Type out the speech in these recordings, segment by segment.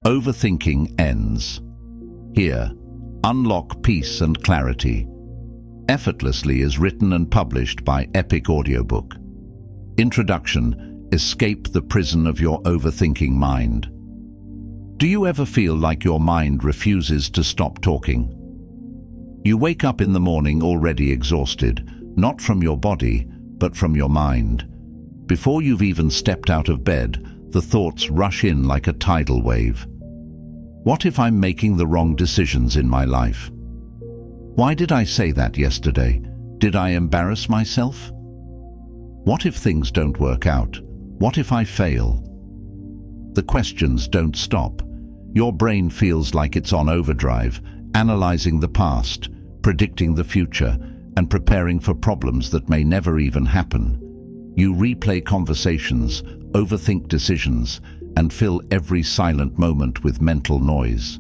Overthinking Ends Here. Unlock Peace and Clarity Effortlessly is written and published by Epic Audiobook. Introduction: Escape the prison of your overthinking mind. Do you ever feel like your mind refuses to stop talking? You wake up in the morning already exhausted, not from your body, but from your mind. Before you've even stepped out of bed, the thoughts rush in like a tidal wave. What if I'm making the wrong decisions in my life? Why did I say that yesterday? Did I embarrass myself? What if things don't work out? What if I fail? The questions don't stop. Your brain feels like it's on overdrive, analyzing the past, predicting the future, and preparing for problems that may never even happen. You replay conversations, overthink decisions, and fill every silent moment with mental noise.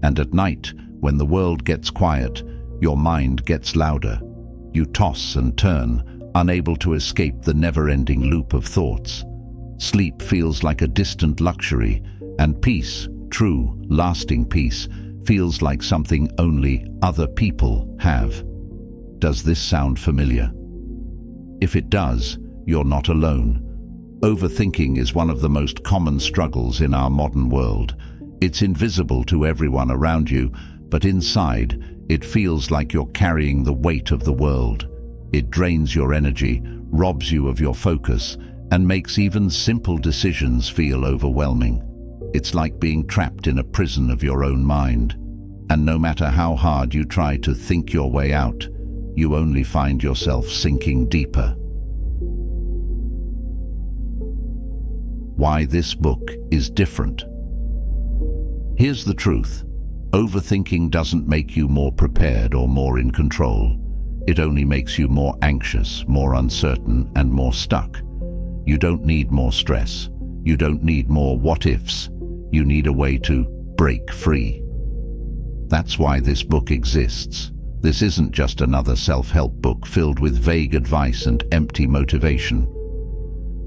And at night, when the world gets quiet, your mind gets louder. You toss and turn, unable to escape the never-ending loop of thoughts. Sleep feels like a distant luxury, and peace, true, lasting peace, feels like something only other people have. Does this sound familiar? If it does, you're not alone. Overthinking is one of the most common struggles in our modern world. It's invisible to everyone around you, but inside, it feels like you're carrying the weight of the world. It drains your energy, robs you of your focus, and makes even simple decisions feel overwhelming. It's like being trapped in a prison of your own mind. And no matter how hard you try to think your way out, you only find yourself sinking deeper. Why this book is different. Here's the truth. Overthinking doesn't make you more prepared or more in control. It only makes you more anxious, more uncertain, and more stuck. You don't need more stress. You don't need more what-ifs. You need a way to break free. That's why this book exists. This isn't just another self-help book filled with vague advice and empty motivation.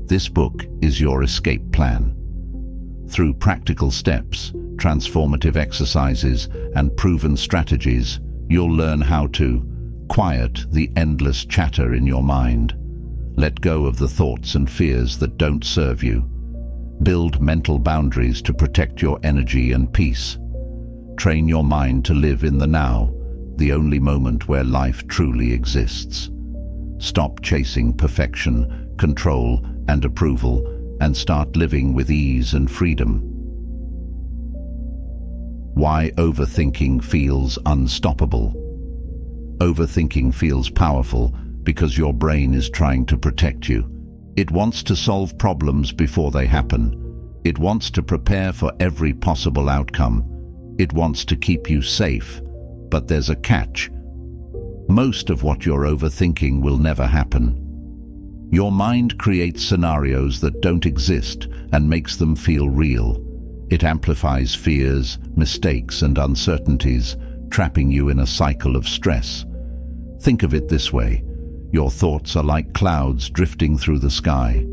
This book is your escape plan. Through practical steps, transformative exercises, and proven strategies, you'll learn how to quiet the endless chatter in your mind, let go of the thoughts and fears that don't serve you, build mental boundaries to protect your energy and peace, train your mind to live in the now, the only moment where life truly exists. Stop chasing perfection, control, and approval, and start living with ease and freedom. Why overthinking feels unstoppable. Overthinking feels powerful because your brain is trying to protect you. It wants to solve problems before they happen. It wants to prepare for every possible outcome. It wants to keep you safe. But there's a catch. Most of what you're overthinking will never happen. Your mind creates scenarios that don't exist and makes them feel real. It amplifies fears, mistakes, and uncertainties, trapping you in a cycle of stress. Think of it this way. Your thoughts are like clouds drifting through the sky.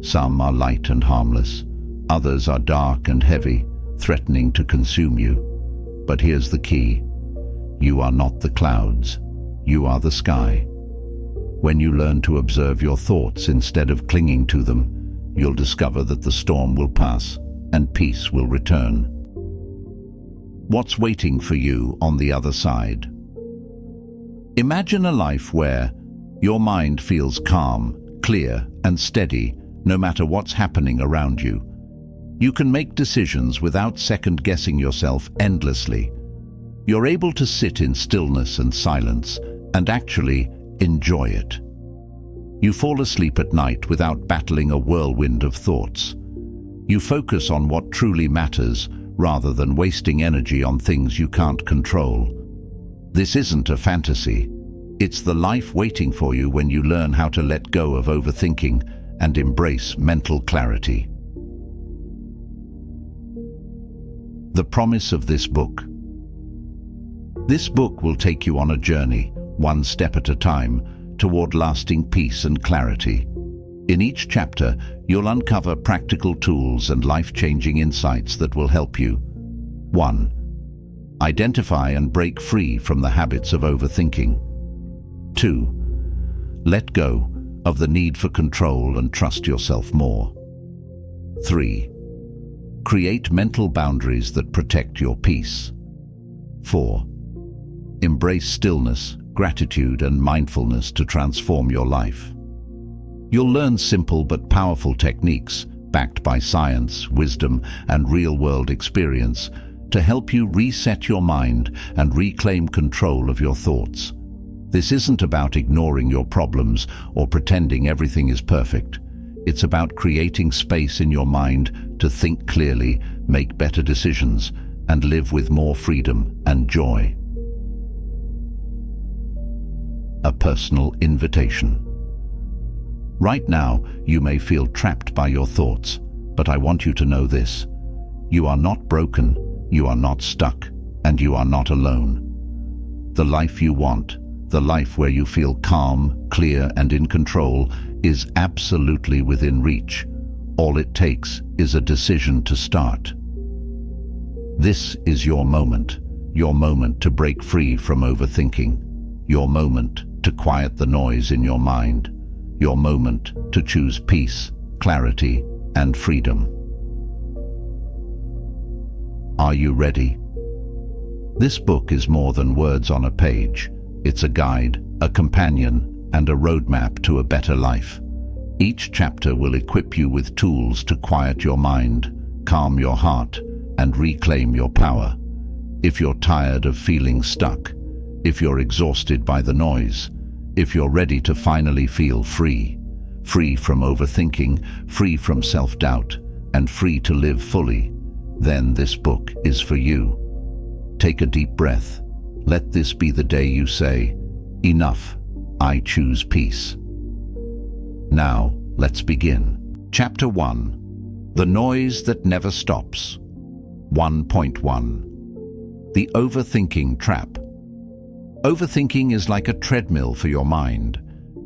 Some are light and harmless. Others are dark and heavy, threatening to consume you. But here's the key. You are not the clouds. You are the sky. When you learn to observe your thoughts instead of clinging to them, you'll discover that the storm will pass and peace will return. What's waiting for you on the other side? Imagine a life where your mind feels calm, clear, and steady no matter what's happening around you. You can make decisions without second-guessing yourself endlessly. You're able to sit in stillness and silence and actually enjoy it. You fall asleep at night without battling a whirlwind of thoughts. You focus on what truly matters rather than wasting energy on things you can't control. This isn't a fantasy. It's the life waiting for you when you learn how to let go of overthinking and embrace mental clarity. The promise of this book. This book will take you on a journey, one step at a time, toward lasting peace and clarity. In each chapter, you'll uncover practical tools and life-changing insights that will help you 1. Identify and break free from the habits of overthinking. 2. Let go of the need for control and trust yourself more. 3. Create mental boundaries that protect your peace. 4. Embrace stillness, gratitude, and mindfulness to transform your life. You'll learn simple but powerful techniques, backed by science, wisdom, and real-world experience, to help you reset your mind and reclaim control of your thoughts. This isn't about ignoring your problems or pretending everything is perfect. It's about creating space in your mind to think clearly, make better decisions, and live with more freedom and joy. A personal invitation. Right now, you may feel trapped by your thoughts, but I want you to know this. You are not broken, you are not stuck, and you are not alone. The life you want, the life where you feel calm, clear, and in control, is absolutely within reach. All it takes is a decision to start. This is your moment to break free from overthinking, your moment to quiet the noise in your mind, your moment to choose peace, clarity, and freedom. Are you ready? This book is more than words on a page. It's a guide, a companion, and a roadmap to a better life. Each chapter will equip you with tools to quiet your mind, calm your heart, and reclaim your power. If you're tired of feeling stuck, if you're exhausted by the noise, if you're ready to finally feel free from overthinking, free from self-doubt, and free to live fully, then this book is for you. Take a deep breath. Let this be the day you say, "Enough, I choose peace." Now, let's begin. Chapter 1. The Noise That Never Stops. 1.1. The Overthinking Trap. Overthinking is like a treadmill for your mind.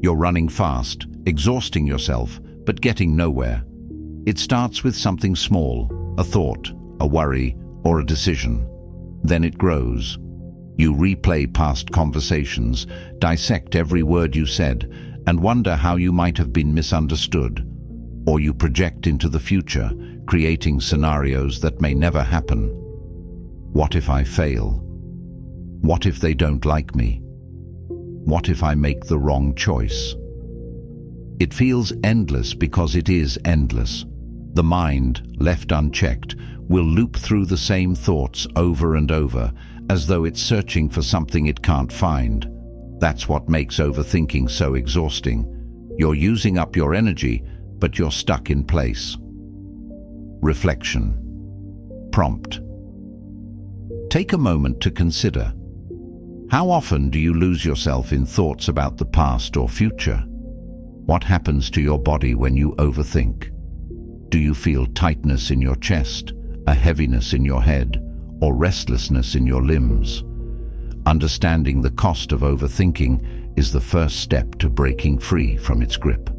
You're running fast, exhausting yourself, but getting nowhere. It starts with something small, a thought, a worry, or a decision. Then it grows. You replay past conversations, dissect every word you said, and wonder how you might have been misunderstood. Or you project into the future, creating scenarios that may never happen. What if I fail? What if they don't like me? What if I make the wrong choice? It feels endless because it is endless. The mind, left unchecked, will loop through the same thoughts over and over, as though it's searching for something it can't find. That's what makes overthinking so exhausting. You're using up your energy, but you're stuck in place. Reflection. Prompt. Take a moment to consider. How often do you lose yourself in thoughts about the past or future? What happens to your body when you overthink? Do you feel tightness in your chest, a heaviness in your head, or restlessness in your limbs? Understanding the cost of overthinking is the first step to breaking free from its grip.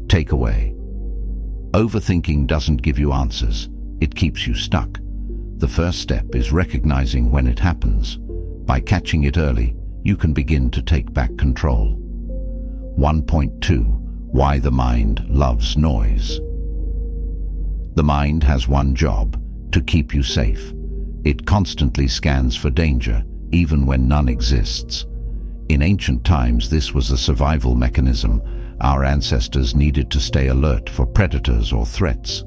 Takeaway. Overthinking doesn't give you answers, it keeps you stuck. The first step is recognizing when it happens. By catching it early, you can begin to take back control. 1.2. Why the mind loves noise. The mind has one job: to keep you safe. It constantly scans for danger, even when none exists. In ancient times, this was a survival mechanism. Our ancestors needed to stay alert for predators or threats.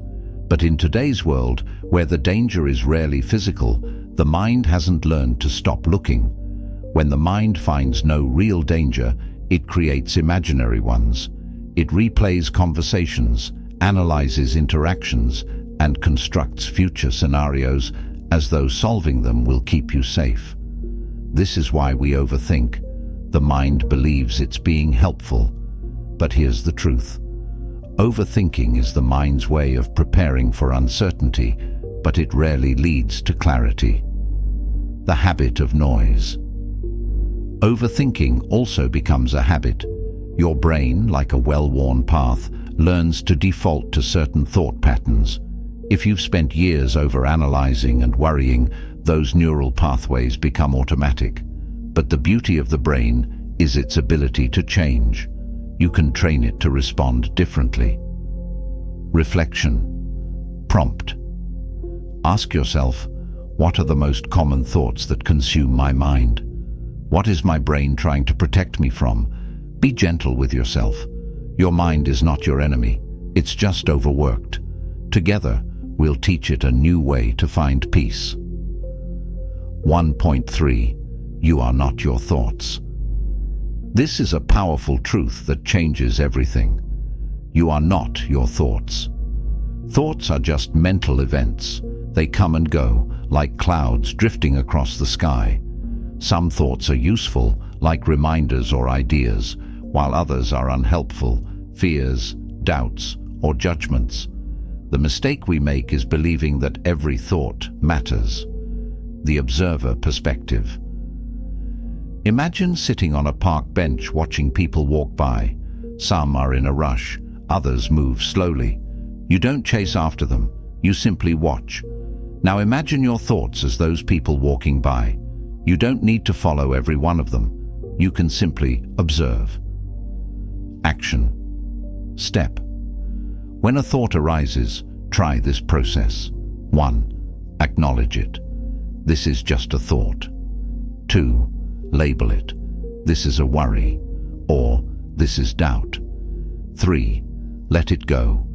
But in today's world, where the danger is rarely physical, the mind hasn't learned to stop looking. When the mind finds no real danger, it creates imaginary ones. It replays conversations, analyzes interactions, and constructs future scenarios as though solving them will keep you safe. This is why we overthink. The mind believes it's being helpful. But here's the truth. Overthinking is the mind's way of preparing for uncertainty, but it rarely leads to clarity. The habit of noise. Overthinking also becomes a habit. Your brain, like a well-worn path, learns to default to certain thought patterns. If you've spent years overanalyzing and worrying, those neural pathways become automatic. But the beauty of the brain is its ability to change. You can train it to respond differently. Reflection. Prompt. Ask yourself, what are the most common thoughts that consume my mind? What is my brain trying to protect me from? Be gentle with yourself. Your mind is not your enemy. It's just overworked. Together, we'll teach it a new way to find peace. 1.3. You are not your thoughts. This is a powerful truth that changes everything. You are not your thoughts. Thoughts are just mental events. They come and go, like clouds drifting across the sky. Some thoughts are useful, like reminders or ideas, while others are unhelpful, fears, doubts, or judgments. The mistake we make is believing that every thought matters. The observer perspective. Imagine sitting on a park bench watching people walk by. Some are in a rush, others move slowly. You don't chase after them, you simply watch. Now imagine your thoughts as those people walking by. You don't need to follow every one of them. You can simply observe. Action. Step. When a thought arises, try this process. 1. Acknowledge it. This is just a thought. 2. Label it. This is a worry, or this is doubt. 3. Let it go.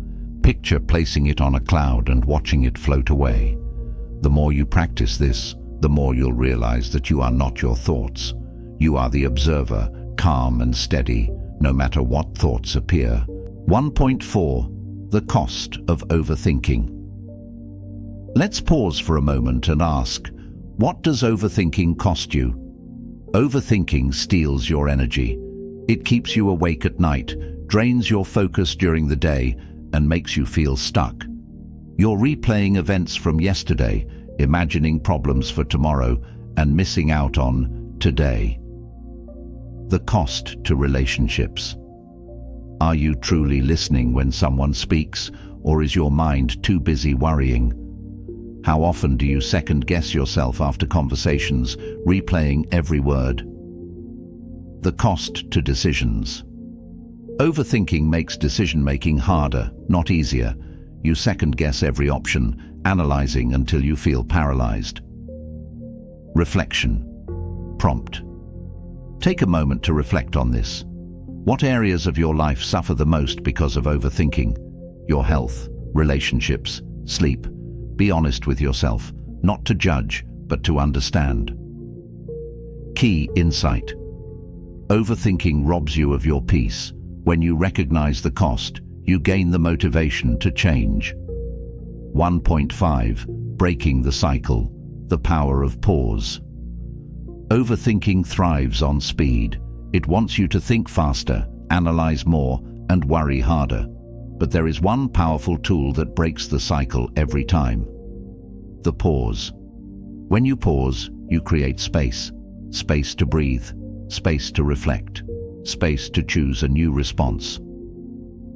Picture placing it on a cloud and watching it float away. The more you practice this, the more you'll realize that you are not your thoughts. You are the observer, calm and steady, no matter what thoughts appear. 1.4. The cost of overthinking. Let's pause for a moment and ask, what does overthinking cost you? Overthinking steals your energy. It keeps you awake at night, drains your focus during the day, and makes you feel stuck. You're replaying events from yesterday, imagining problems for tomorrow, and missing out on today. The cost to relationships. Are you truly listening when someone speaks, or is your mind too busy worrying? How often do you second-guess yourself after conversations, replaying every word? The cost to decisions. Overthinking makes decision-making harder, not easier. You second-guess every option, analyzing until you feel paralyzed. Reflection. Prompt. Take a moment to reflect on this. What areas of your life suffer the most because of overthinking? Your health, relationships, sleep. Be honest with yourself, not to judge, but to understand. Key insight. Overthinking robs you of your peace. When you recognize the cost, you gain the motivation to change. 1.5. Breaking the cycle. The power of pause. Overthinking thrives on speed. It wants you to think faster, analyze more, and worry harder. But there is one powerful tool that breaks the cycle every time. The pause. When you pause, you create space. Space to breathe, space to reflect, space to choose a new response.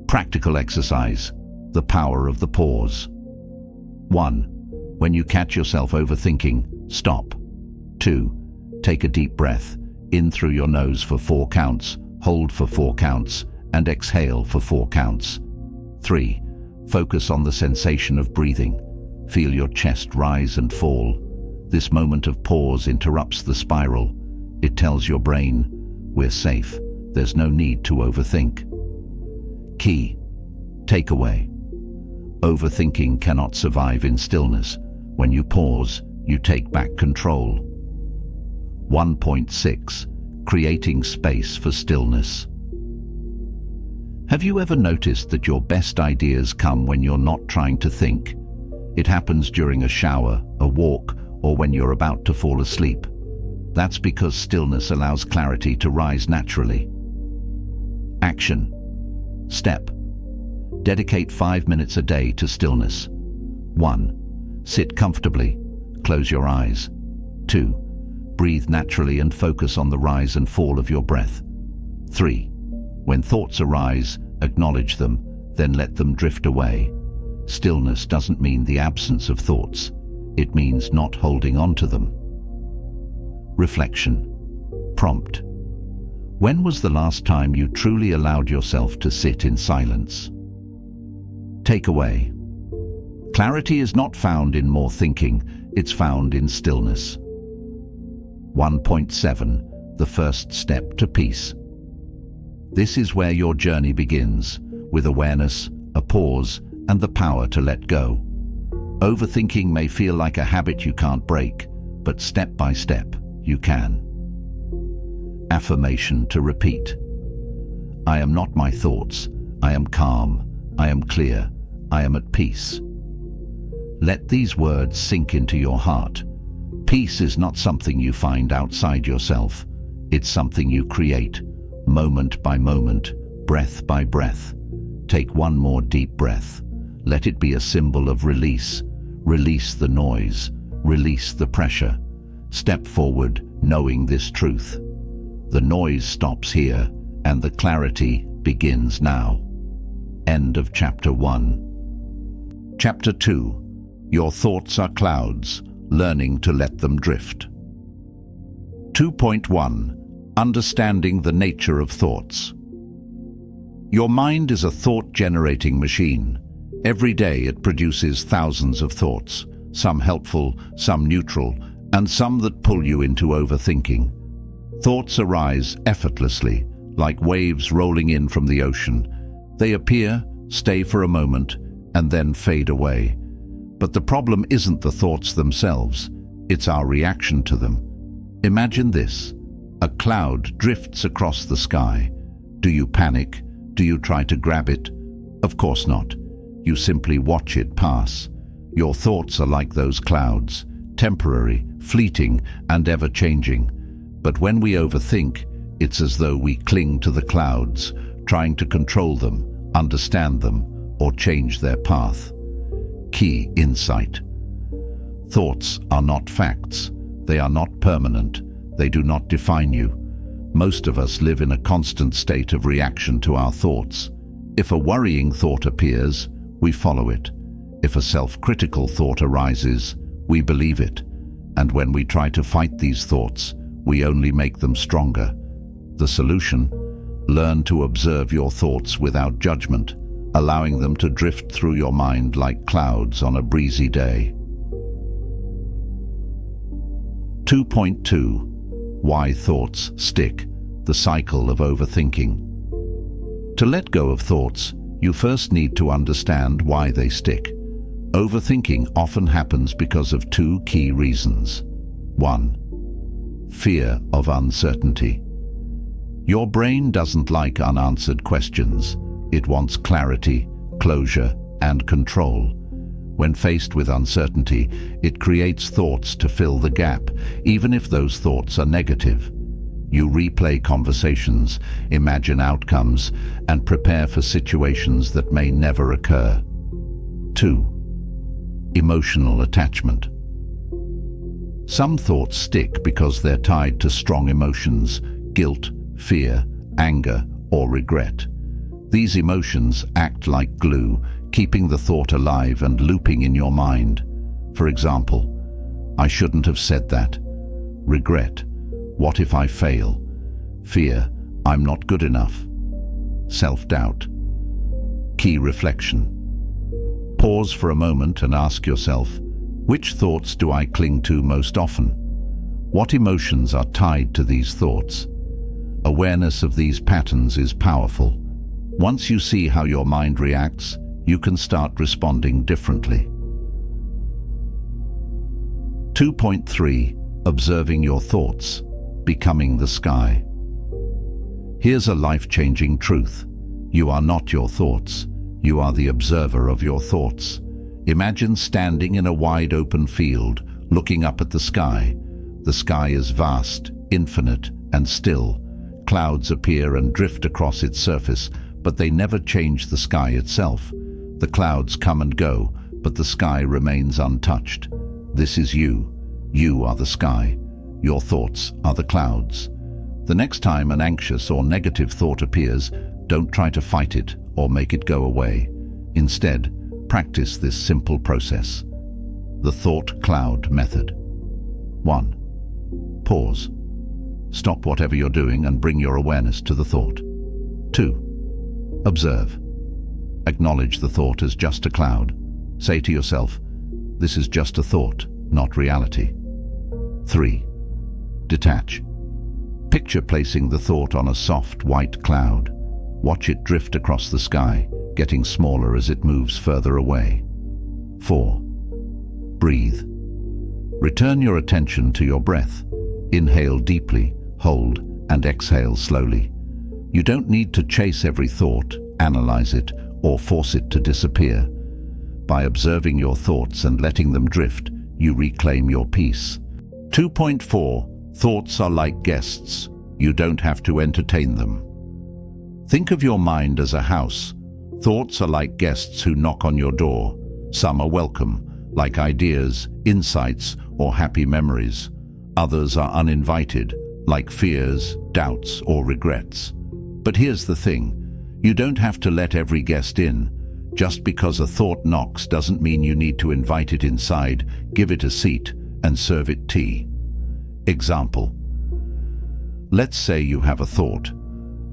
Practical exercise. The power of the pause. 1. When you catch yourself overthinking, stop. 2. Take a deep breath, in through your nose for 4 counts, hold for 4 counts, and exhale for 4 counts. 3. Focus on the sensation of breathing. Feel your chest rise and fall. This moment of pause interrupts the spiral. It tells your brain, we're safe, there's no need to overthink. Key. Takeaway. Overthinking cannot survive in stillness. When you pause, you take back control. 1.6. Creating space for stillness. Have you ever noticed that your best ideas come when you're not trying to think? It happens during a shower, a walk, or when you're about to fall asleep. That's because stillness allows clarity to rise naturally. Action. Step. Dedicate 5 minutes a day to stillness. 1. Sit comfortably. Close your eyes. 2. Breathe naturally and focus on the rise and fall of your breath. 3. When thoughts arise, acknowledge them, then let them drift away. Stillness doesn't mean the absence of thoughts. It means not holding on to them. Reflection. Prompt. When was the last time you truly allowed yourself to sit in silence? Takeaway. Clarity is not found in more thinking, it's found in stillness. 1.7. The first step to peace. This is where your journey begins, with awareness, a pause, and the power to let go. Overthinking may feel like a habit you can't break, but step by step, you can. Affirmation to repeat. I am not my thoughts. I am calm. I am clear. I am at peace. Let these words sink into your heart. Peace is not something you find outside yourself. It's something you create, moment by moment, breath by breath. Take one more deep breath. Let it be a symbol of release. Release the noise. Release the pressure. Step forward, knowing this truth. The noise stops here, and the clarity begins now. End of Chapter 1. Chapter 2. Your thoughts are clouds, learning to let them drift. 2.1. Understanding the nature of thoughts. Your mind is a thought-generating machine. Every day it produces thousands of thoughts, some helpful, some neutral, and some that pull you into overthinking. Thoughts arise effortlessly, like waves rolling in from the ocean. They appear, stay for a moment, and then fade away. But the problem isn't the thoughts themselves, it's our reaction to them. Imagine this. A cloud drifts across the sky. Do you panic? Do you try to grab it? Of course not. You simply watch it pass. Your thoughts are like those clouds, temporary, fleeting, and ever-changing. But when we overthink, it's as though we cling to the clouds, trying to control them, understand them, or change their path. Key insight. Thoughts are not facts. They are not permanent. They do not define you. Most of us live in a constant state of reaction to our thoughts. If a worrying thought appears, we follow it. If a self-critical thought arises, we believe it. And when we try to fight these thoughts, we only make them stronger. The solution? Learn to observe your thoughts without judgment, allowing them to drift through your mind like clouds on a breezy day. 2.2. Why thoughts stick. The cycle of overthinking. To let go of thoughts, you first need to understand why they stick. Overthinking often happens because of two key reasons. 1. Fear of uncertainty. Your brain doesn't like unanswered questions. It wants clarity, closure, and control. When faced with uncertainty, it creates thoughts to fill the gap, even if those thoughts are negative. You replay conversations, imagine outcomes, and prepare for situations that may never occur. 2. Emotional attachment. Some thoughts stick because they're tied to strong emotions, guilt, fear, anger, or regret. These emotions act like glue, keeping the thought alive and looping in your mind. For example, I shouldn't have said that. Regret, what if I fail? Fear, I'm not good enough. Self-doubt. Key reflection. Pause for a moment and ask yourself, which thoughts do I cling to most often? What emotions are tied to these thoughts? Awareness of these patterns is powerful. Once you see how your mind reacts, you can start responding differently. 2.3. Observing your thoughts. Becoming the sky. Here's a life-changing truth. You are not your thoughts. You are the observer of your thoughts. Imagine standing in a wide-open field, looking up at the sky. The sky is vast, infinite, and still. Clouds appear and drift across its surface, but they never change the sky itself. The clouds come and go, but the sky remains untouched. This is you. You are the sky. Your thoughts are the clouds. The next time an anxious or negative thought appears, don't try to fight it or make it go away. Instead, practice this simple process. The thought cloud method. 1. Pause. Stop whatever you're doing and bring your awareness to the thought. 2. Observe. Acknowledge the thought as just a cloud. Say to yourself, this is just a thought, not reality. 3. Detach. Picture placing the thought on a soft white cloud. Watch it drift across the sky, getting smaller as it moves further away. 4. Breathe. Return your attention to your breath. Inhale deeply, hold, and exhale slowly. You don't need to chase every thought, analyze it, or force it to disappear. By observing your thoughts and letting them drift, you reclaim your peace. 2.4. Thoughts are like guests. You don't have to entertain them. Think of your mind as a house. Thoughts are like guests who knock on your door. Some are welcome, like ideas, insights, or happy memories. Others are uninvited, like fears, doubts, or regrets. But here's the thing. You don't have to let every guest in. Just because a thought knocks doesn't mean you need to invite it inside, give it a seat, and serve it tea. Example. Let's say you have a thought,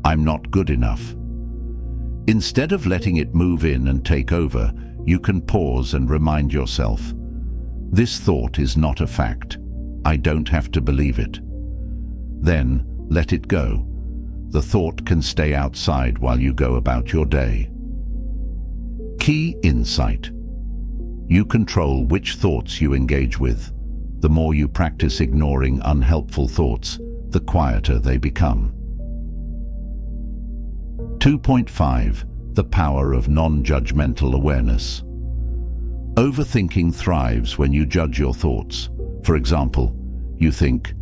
I'm not good enough. Instead of letting it move in and take over, you can pause and remind yourself, this thought is not a fact. I don't have to believe it. Then let it go. The thought can stay outside while you go about your day. Key insight. You control which thoughts you engage with. The more you practice ignoring unhelpful thoughts, the quieter they become. 2.5. The power of non-judgmental awareness. Overthinking thrives when you judge your thoughts. For example, you think,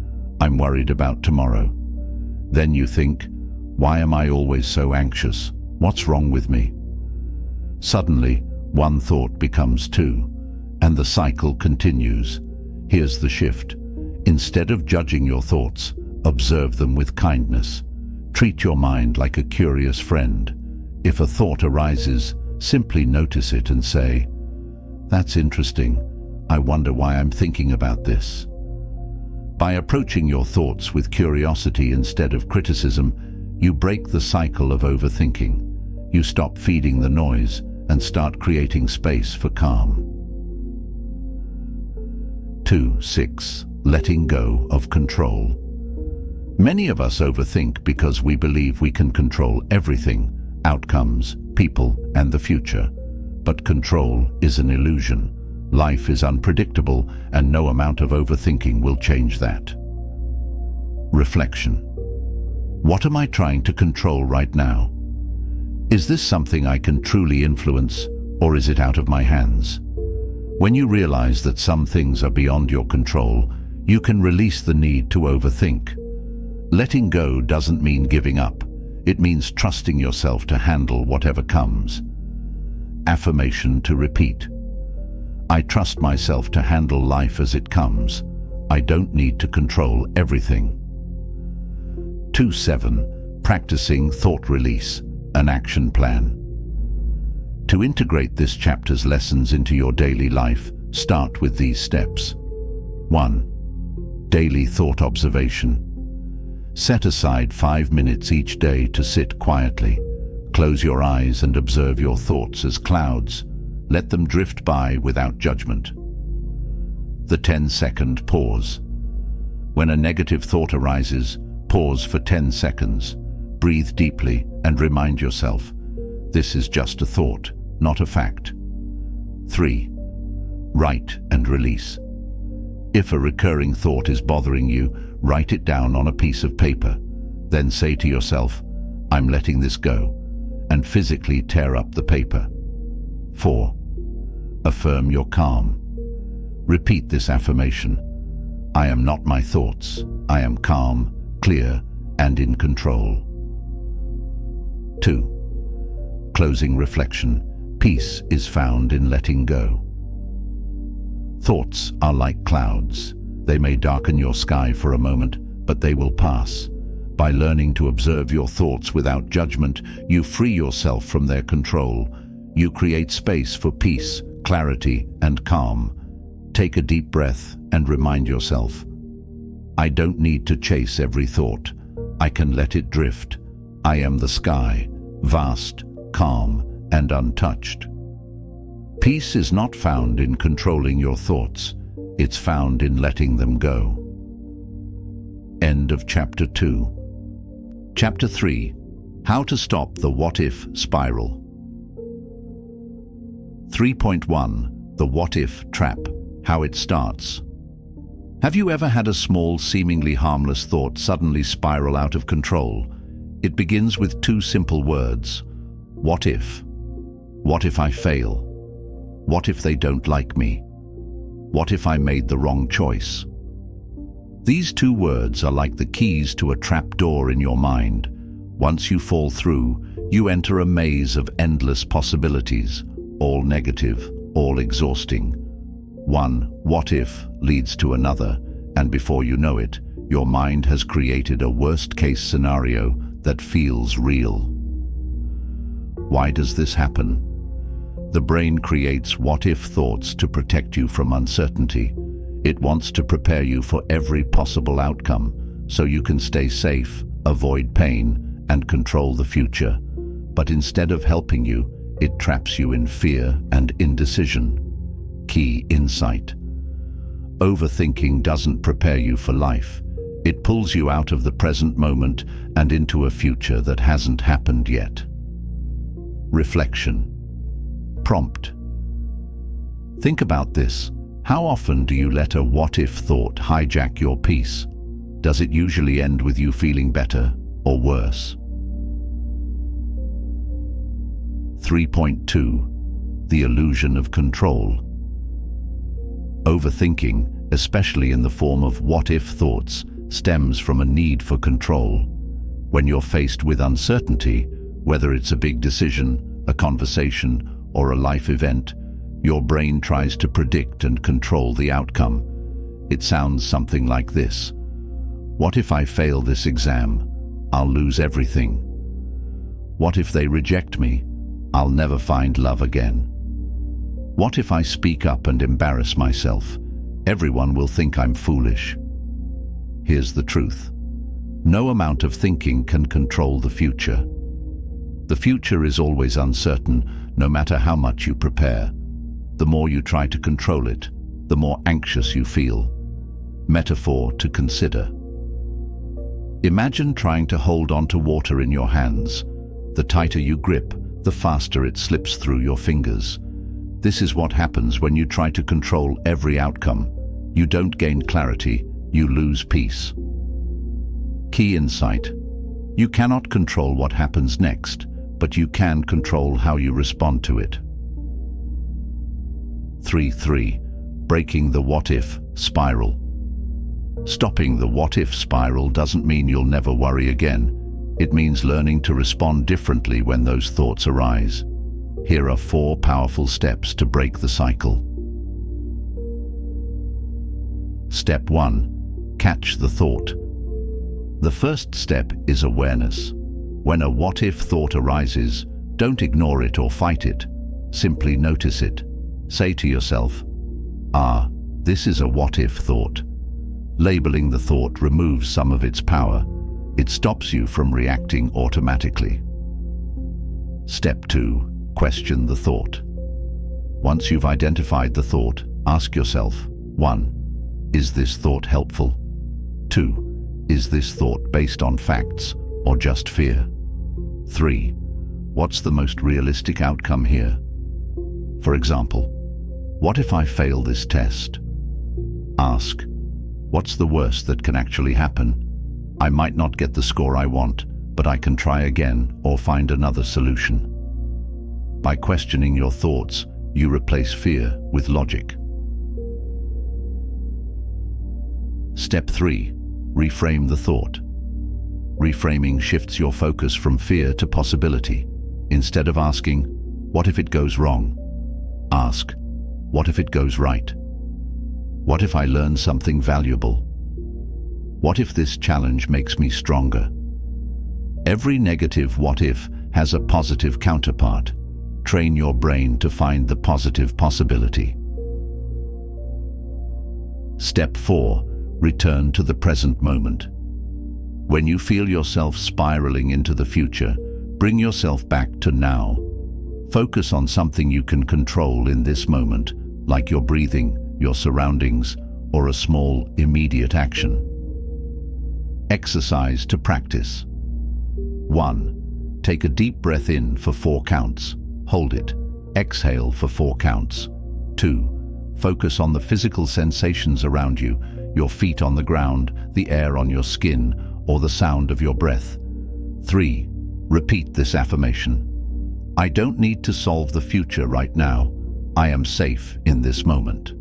I'm worried about tomorrow. Then you think, why am I always so anxious? What's wrong with me? Suddenly, one thought becomes two, and the cycle continues. Here's the shift. Instead of judging your thoughts, observe them with kindness. Treat your mind like a curious friend. If a thought arises, simply notice it and say, that's interesting. I wonder why I'm thinking about this. By approaching your thoughts with curiosity instead of criticism, you break the cycle of overthinking. You stop feeding the noise and start creating space for calm. 2.6. Letting go of control. Many of us overthink because we believe we can control everything, outcomes, people, and the future. But control is an illusion. Life is unpredictable, and no amount of overthinking will change that. Reflection. What am I trying to control right now? Is this something I can truly influence, or is it out of my hands? When you realize that some things are beyond your control, you can release the need to overthink. Letting go doesn't mean giving up. It means trusting yourself to handle whatever comes. Affirmation to repeat. I trust myself to handle life as it comes. I don't need to control everything. 2.7. Practicing thought release, an action plan. To integrate this chapter's lessons into your daily life, start with these steps. 1. Daily thought observation. Set aside 5 minutes each day to sit quietly. Close your eyes and observe your thoughts as clouds. Let them drift by without judgment. The 10-second pause. When a negative thought arises, pause for 10 seconds. Breathe deeply and remind yourself, this is just a thought, not a fact. 3. Write and release. If a recurring thought is bothering you, write it down on a piece of paper. Then say to yourself, I'm letting this go, and physically tear up the paper. 4. Affirm your calm. Repeat this affirmation. I am not my thoughts. I am calm, clear, and in control. 2. Closing reflection. Peace is found in letting go. Thoughts are like clouds. They may darken your sky for a moment, but they will pass. By learning to observe your thoughts without judgment, you free yourself from their control. you create space for peace, clarity, and calm. Take a deep breath and remind yourself, I don't need to chase every thought. I can let it drift. I am the sky, vast, calm, and untouched. Peace is not found in controlling your thoughts. It's found in letting them go. End of Chapter 2. Chapter 3. How to stop the what-if spiral. 3.1. The what-if trap. How it starts. Have you ever had a small, seemingly harmless thought suddenly spiral out of control? It begins with two simple words. What if? What if I fail? What if they don't like me? What if I made the wrong choice? These two words are like the keys to a trap door in your mind. Once you fall through, you enter a maze of endless possibilities, all negative, all exhausting. One what if leads to another, and before you know it, your mind has created a worst-case scenario that feels real. Why does this happen? The brain creates what-if thoughts to protect you from uncertainty. It wants to prepare you for every possible outcome, so you can stay safe, avoid pain, and control the future. But instead of helping you, it traps you in fear and indecision. Key insight. Overthinking doesn't prepare you for life. It pulls you out of the present moment and into a future that hasn't happened yet. Reflection. Prompt. Think about this. How often do you let a what-if thought hijack your peace? Does it usually end with you feeling better or worse? 3.2. The illusion of control. Overthinking, especially in the form of what-if thoughts, stems from a need for control. When you're faced with uncertainty, whether it's a big decision, a conversation, or a life event, your brain tries to predict and control the outcome. It sounds something like this. What if I fail this exam? I'll lose everything. What if they reject me? I'll never find love again. What if I speak up and embarrass myself? Everyone will think I'm foolish. Here's the truth. No amount of thinking can control the future. The future is always uncertain, no matter how much you prepare. The more you try to control it, the more anxious you feel. Metaphor to consider. Imagine trying to hold on to water in your hands. The tighter you grip, the faster it slips through your fingers. This is what happens when you try to control every outcome. You don't gain clarity, you lose peace. Key insight. You cannot control what happens next, but you can control how you respond to it. 3.3. Breaking the what-if spiral. Stopping the what-if spiral doesn't mean you'll never worry again. It means learning to respond differently when those thoughts arise. Here are 4 powerful steps to break the cycle. Step 1. Catch the thought. The first step is awareness. When a what-if thought arises, don't ignore it or fight it. Simply notice it. Say to yourself, this is a what-if thought. Labeling the thought removes some of its power. It stops you from reacting automatically. Step 2. Question the thought. Once you've identified the thought, ask yourself, 1. Is this thought helpful? 2. Is this thought based on facts or just fear? 3. What's the most realistic outcome here? For example, what if I fail this test? Ask, what's the worst that can actually happen? I might not get the score I want, but I can try again or find another solution. By questioning your thoughts, you replace fear with logic. Step 3. Reframe the thought. Reframing shifts your focus from fear to possibility. Instead of asking, what if it goes wrong? Ask, what if it goes right? What if I learn something valuable? What if this challenge makes me stronger? Every negative what if has a positive counterpart. train your brain to find the positive possibility. Step 4. Return to the present moment. When you feel yourself spiraling into the future, bring yourself back to now. Focus on something you can control in this moment, like your breathing, your surroundings, or a small, immediate action. Exercise to practice. 1. Take a deep breath in for 4 counts. Hold it. Exhale for 4 counts. 2. Focus on the physical sensations around you, your feet on the ground, the air on your skin, or the sound of your breath. 3. Repeat this affirmation. I don't need to solve the future right now. I am safe in this moment.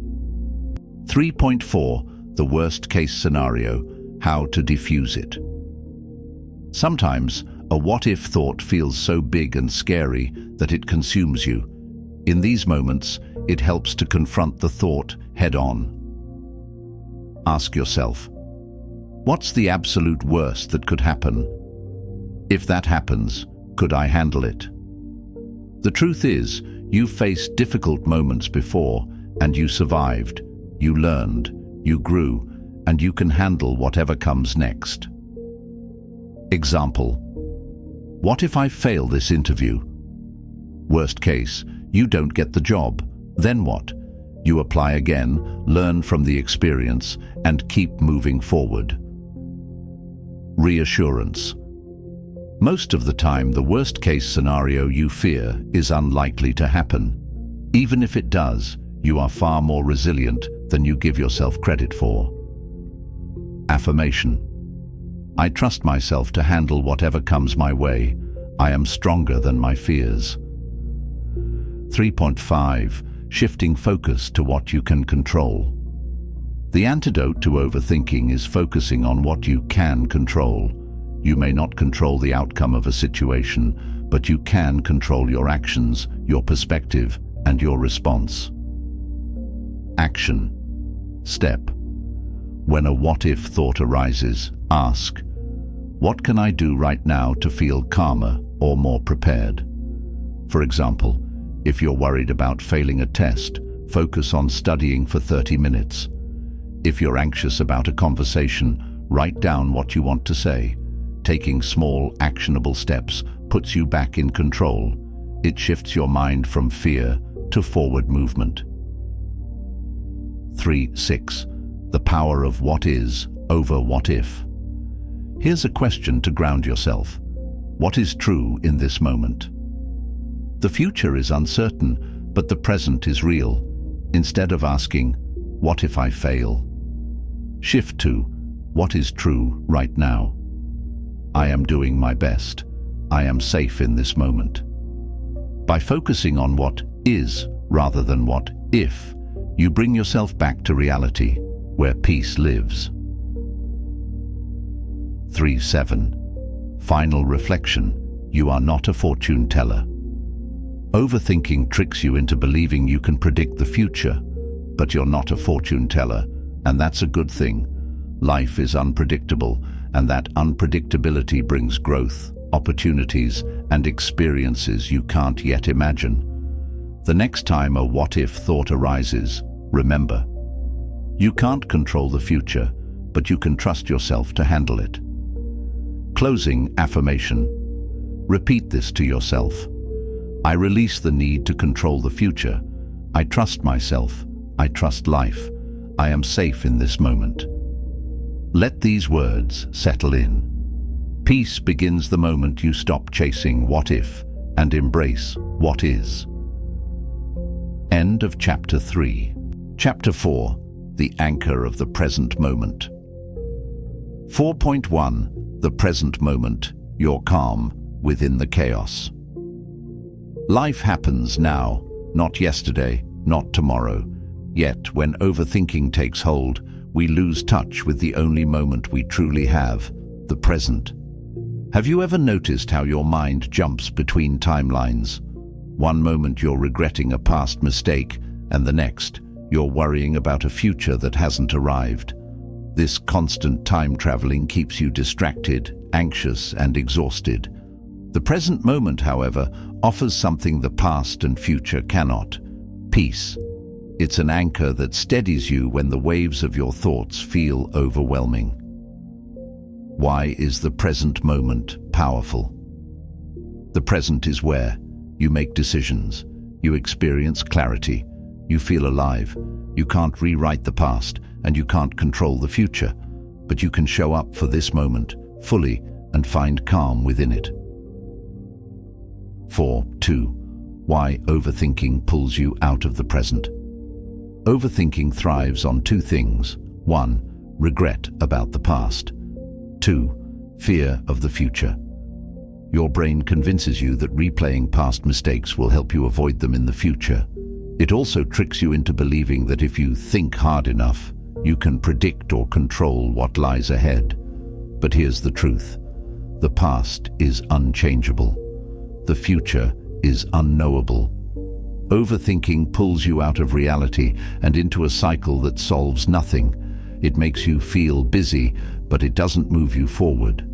3.4. The worst-case scenario, how to diffuse it. Sometimes, a what-if thought feels so big and scary that it consumes you. In these moments, it helps to confront the thought head-on. Ask yourself, what's the absolute worst that could happen? If that happens, could I handle it? The truth is, you've faced difficult moments before, and you survived, you learned, you grew, and you can handle whatever comes next. Example: what if I fail this interview? Worst case, you don't get the job. Then what? You apply again, learn from the experience, and keep moving forward. Reassurance. Most of the time, the worst-case scenario you fear is unlikely to happen. Even if it does, you are far more resilient than you give yourself credit for. Affirmation. I trust myself to handle whatever comes my way. I am stronger than my fears. 3.5. Shifting focus to what you can control. The antidote to overthinking is focusing on what you can control. You may not control the outcome of a situation, but you can control your actions, your perspective, and your response. Action. Step. When a what-if thought arises, ask, what can I do right now to feel calmer or more prepared? For example, if you're worried about failing a test, focus on studying for 30 minutes. If you're anxious about a conversation, write down what you want to say. Taking small, actionable steps puts you back in control. It shifts your mind from fear to forward movement. 3.6. The power of what is over what if. Here's a question to ground yourself. What is true in this moment? The future is uncertain, but the present is real. Instead of asking, what if I fail? Shift to, what is true right now? I am doing my best. I am safe in this moment. By focusing on what is rather than what if, you bring yourself back to reality, where peace lives. 3.7. Final reflection. You are not a fortune teller. Overthinking tricks you into believing you can predict the future, but you're not a fortune teller, and that's a good thing. Life is unpredictable, and that unpredictability brings growth, opportunities, and experiences you can't yet imagine. The next time a what-if thought arises, remember, you can't control the future, but you can trust yourself to handle it. Closing affirmation. Repeat this to yourself. I release the need to control the future. I trust myself. I trust life. I am safe in this moment. Let these words settle in. Peace begins the moment you stop chasing what if and embrace what is. End of Chapter 3. Chapter 4. The Anchor of the Present Moment. 4.1. The Present Moment. Your calm within the chaos. Life happens now, not yesterday, not tomorrow. Yet, when overthinking takes hold, we lose touch with the only moment we truly have, the present. Have you ever noticed how your mind jumps between timelines? One moment you're regretting a past mistake, and the next, you're worrying about a future that hasn't arrived. This constant time traveling keeps you distracted, anxious, and exhausted. The present moment, however, offers something the past and future cannot: peace. It's an anchor that steadies you when the waves of your thoughts feel overwhelming. Why is the present moment powerful? The present is where you make decisions, you experience clarity, you feel alive. You can't rewrite the past and you can't control the future, but you can show up for this moment fully and find calm within it. 4.2. Why overthinking pulls you out of the present. Overthinking thrives on two things. 1. Regret about the past. 2. Fear of the future. Your brain convinces you that replaying past mistakes will help you avoid them in the future. It also tricks you into believing that if you think hard enough, you can predict or control what lies ahead. But here's the truth. The past is unchangeable. The future is unknowable. Overthinking pulls you out of reality and into a cycle that solves nothing. It makes you feel busy, but it doesn't move you forward.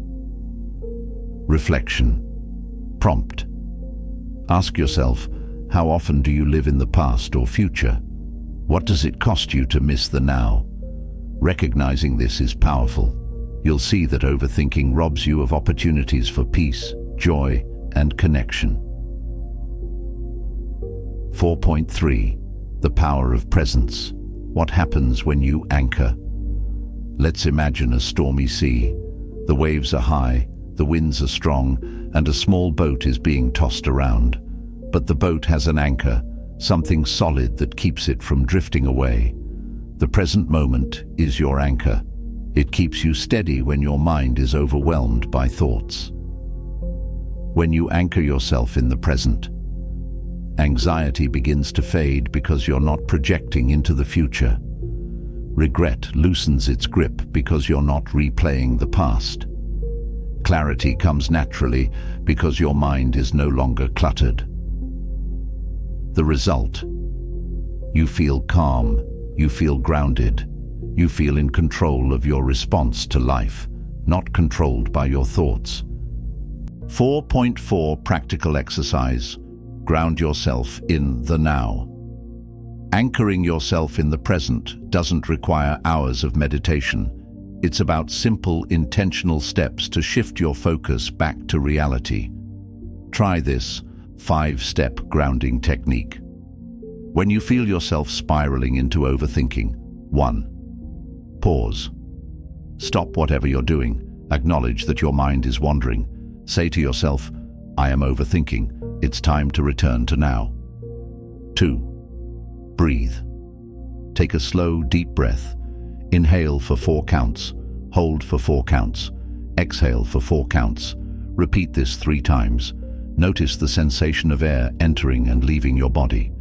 Reflection. Prompt. Ask yourself, how often do you live in the past or future? What does it cost you to miss the now? Recognizing this is powerful. You'll see that overthinking robs you of opportunities for peace, joy, and connection. 4.3. The power of presence. What happens when you anchor? Let's imagine a stormy sea. The waves are high, the winds are strong, and a small boat is being tossed around. But the boat has an anchor, something solid that keeps it from drifting away. The present moment is your anchor. It keeps you steady when your mind is overwhelmed by thoughts. When you anchor yourself in the present, anxiety begins to fade because you're not projecting into the future. Regret loosens its grip because you're not replaying the past. Clarity comes naturally because your mind is no longer cluttered. The result: you feel calm, you feel grounded, you feel in control of your response to life, not controlled by your thoughts. 4.4 Practical exercise. Ground yourself in the now. Anchoring yourself in the present doesn't require hours of meditation. It's about simple, intentional steps to shift your focus back to reality. Try this 5-step grounding technique. When you feel yourself spiraling into overthinking: 1. Pause. Stop whatever you're doing. Acknowledge that your mind is wandering. Say to yourself, I am overthinking. It's time to return to now. 2. Breathe. Take a slow, deep breath. Inhale for 4 counts. Hold for 4 counts. Exhale for 4 counts. Repeat this 3 times. Notice the sensation of air entering and leaving your body.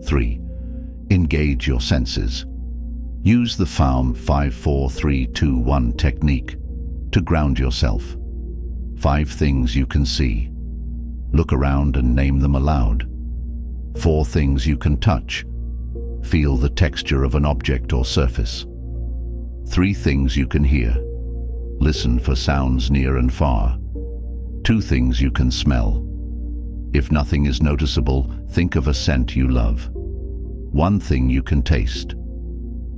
3. Engage your senses. Use the FALM 5-4-3-2-1 technique to ground yourself. 5 things you can see. Look around and name them aloud. 4 things you can touch. Feel the texture of an object or surface. 3 things you can hear. Listen for sounds near and far. 2 things you can smell. If nothing is noticeable, think of a scent you love. 1 thing you can taste.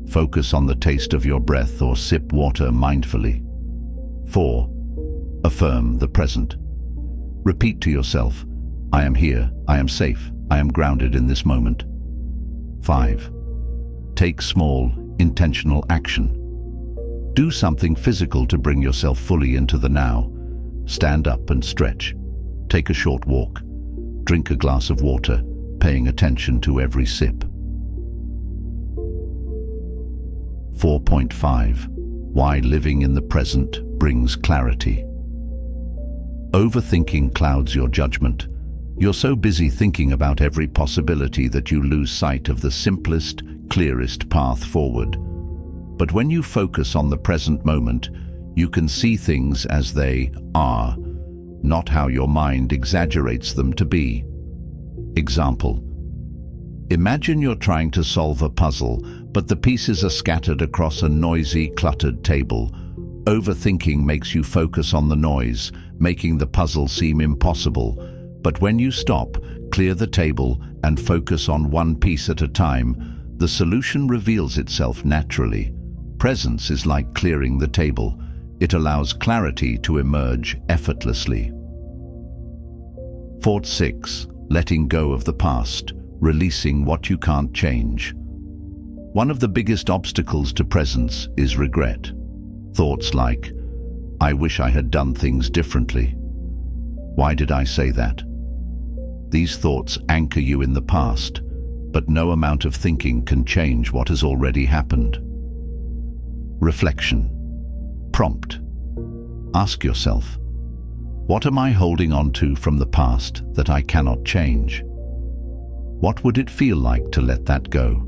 Focus on the taste of your breath or sip water mindfully. 4. Affirm the present. Repeat to yourself, I am here, I am safe, I am grounded in this moment. 5. Take small, intentional action. Do something physical to bring yourself fully into the now. Stand up and stretch. Take a short walk. Drink a glass of water, paying attention to every sip. 4.5. Why living in the present brings clarity. Overthinking clouds your judgment. You're so busy thinking about every possibility that you lose sight of the simplest, clearest path forward. But when you focus on the present moment, you can see things as they are, not how your mind exaggerates them to be. Example: imagine you're trying to solve a puzzle, but the pieces are scattered across a noisy, cluttered table. Overthinking makes you focus on the noise, making the puzzle seem impossible. But when you stop, clear the table, and focus on one piece at a time, the solution reveals itself naturally. Presence is like clearing the table. It allows clarity to emerge effortlessly. 6. Letting go of the past, releasing what you can't change. One of the biggest obstacles to presence is regret. Thoughts like, "I wish I had done things differently. Why did I say that?" These thoughts anchor you in the past, but no amount of thinking can change what has already happened. Reflection. Prompt. Ask yourself, what am I holding on to from the past that I cannot change? What would it feel like to let that go?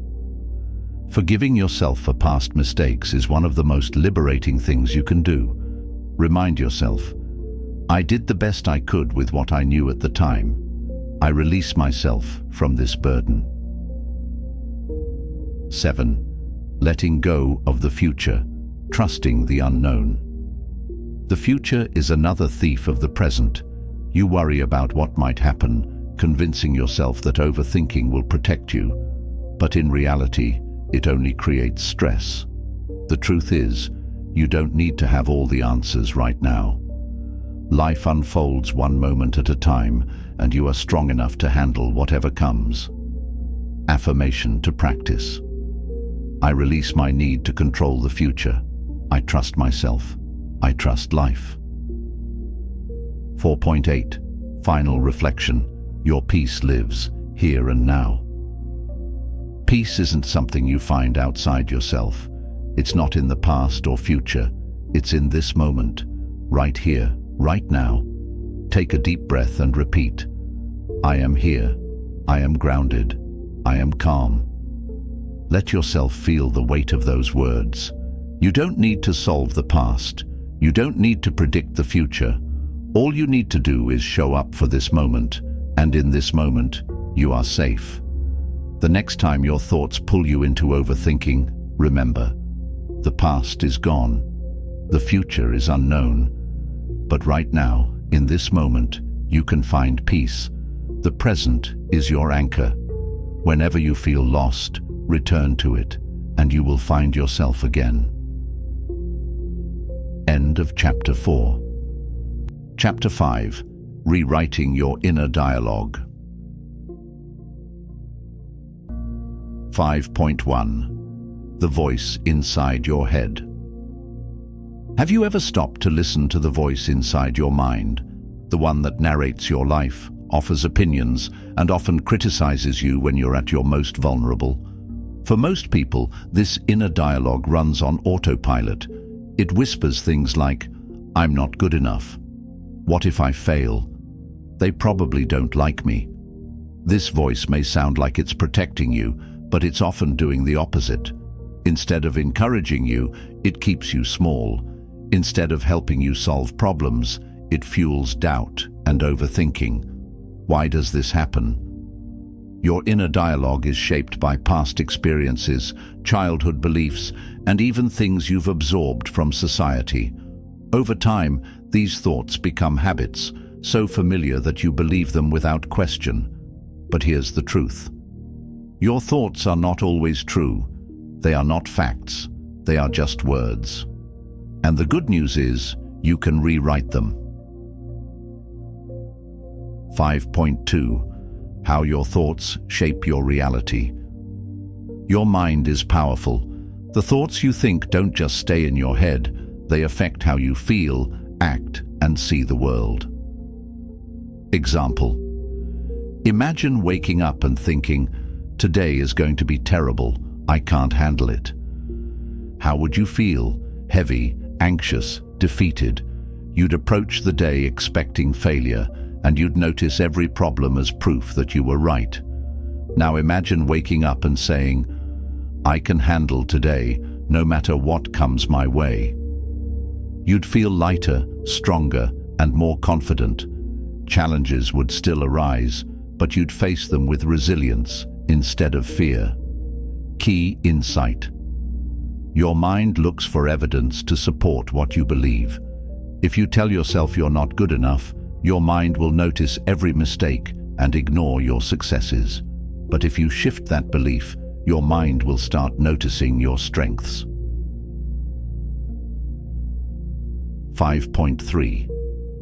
Forgiving yourself for past mistakes is one of the most liberating things you can do. Remind yourself, I did the best I could with what I knew at the time. I release myself from this burden. 7. Letting go of the future, trusting the unknown. The future is another thief of the present. You worry about what might happen, convincing yourself that overthinking will protect you. But in reality, it only creates stress. The truth is, you don't need to have all the answers right now. Life unfolds one moment at a time, and you are strong enough to handle whatever comes. Affirmation to practice. I release my need to control the future. I trust myself. I trust life. 4.8. Final reflection. Your peace lives here and now. Peace isn't something you find outside yourself. It's not in the past or future. It's in this moment, right here, right now. Take a deep breath and repeat, I am here. I am grounded. I am calm. Let yourself feel the weight of those words. You don't need to solve the past. You don't need to predict the future. All you need to do is show up for this moment, and in this moment, you are safe. The next time your thoughts pull you into overthinking, remember, the past is gone. The future is unknown. But right now, in this moment, you can find peace. The present is your anchor. Whenever you feel lost, return to it, and you will find yourself again. End of Chapter 4. Chapter 5. Rewriting your inner dialogue. 5.1. The voice inside your head. Have you ever stopped to listen to the voice inside your mind, the one that narrates your life, offers opinions, and often criticizes you when you're at your most vulnerable? For most people, this inner dialogue runs on autopilot. It whispers things like, I'm not good enough. What if I fail? They probably don't like me. This voice may sound like it's protecting you, but it's often doing the opposite. Instead of encouraging you, it keeps you small. Instead of helping you solve problems, it fuels doubt and overthinking. Why does this happen? Your inner dialogue is shaped by past experiences, childhood beliefs, and even things you've absorbed from society. Over time, these thoughts become habits, so familiar that you believe them without question. But here's the truth. Your thoughts are not always true. They are not facts. They are just words. And the good news is, you can rewrite them. 5.2. How your thoughts shape your reality. Your mind is powerful. The thoughts you think don't just stay in your head. They affect how you feel, act, and see the world. Example. Imagine waking up and thinking, today is going to be terrible. I can't handle it. How would you feel? Heavy, anxious, defeated. You'd approach the day expecting failure, and you'd notice every problem as proof that you were right. Now imagine waking up and saying, I can handle today, no matter what comes my way. You'd feel lighter, stronger, and more confident. Challenges would still arise, but you'd face them with resilience instead of fear. Key insight. Your mind looks for evidence to support what you believe. If you tell yourself you're not good enough, your mind will notice every mistake and ignore your successes. But if you shift that belief, your mind will start noticing your strengths. 5.3.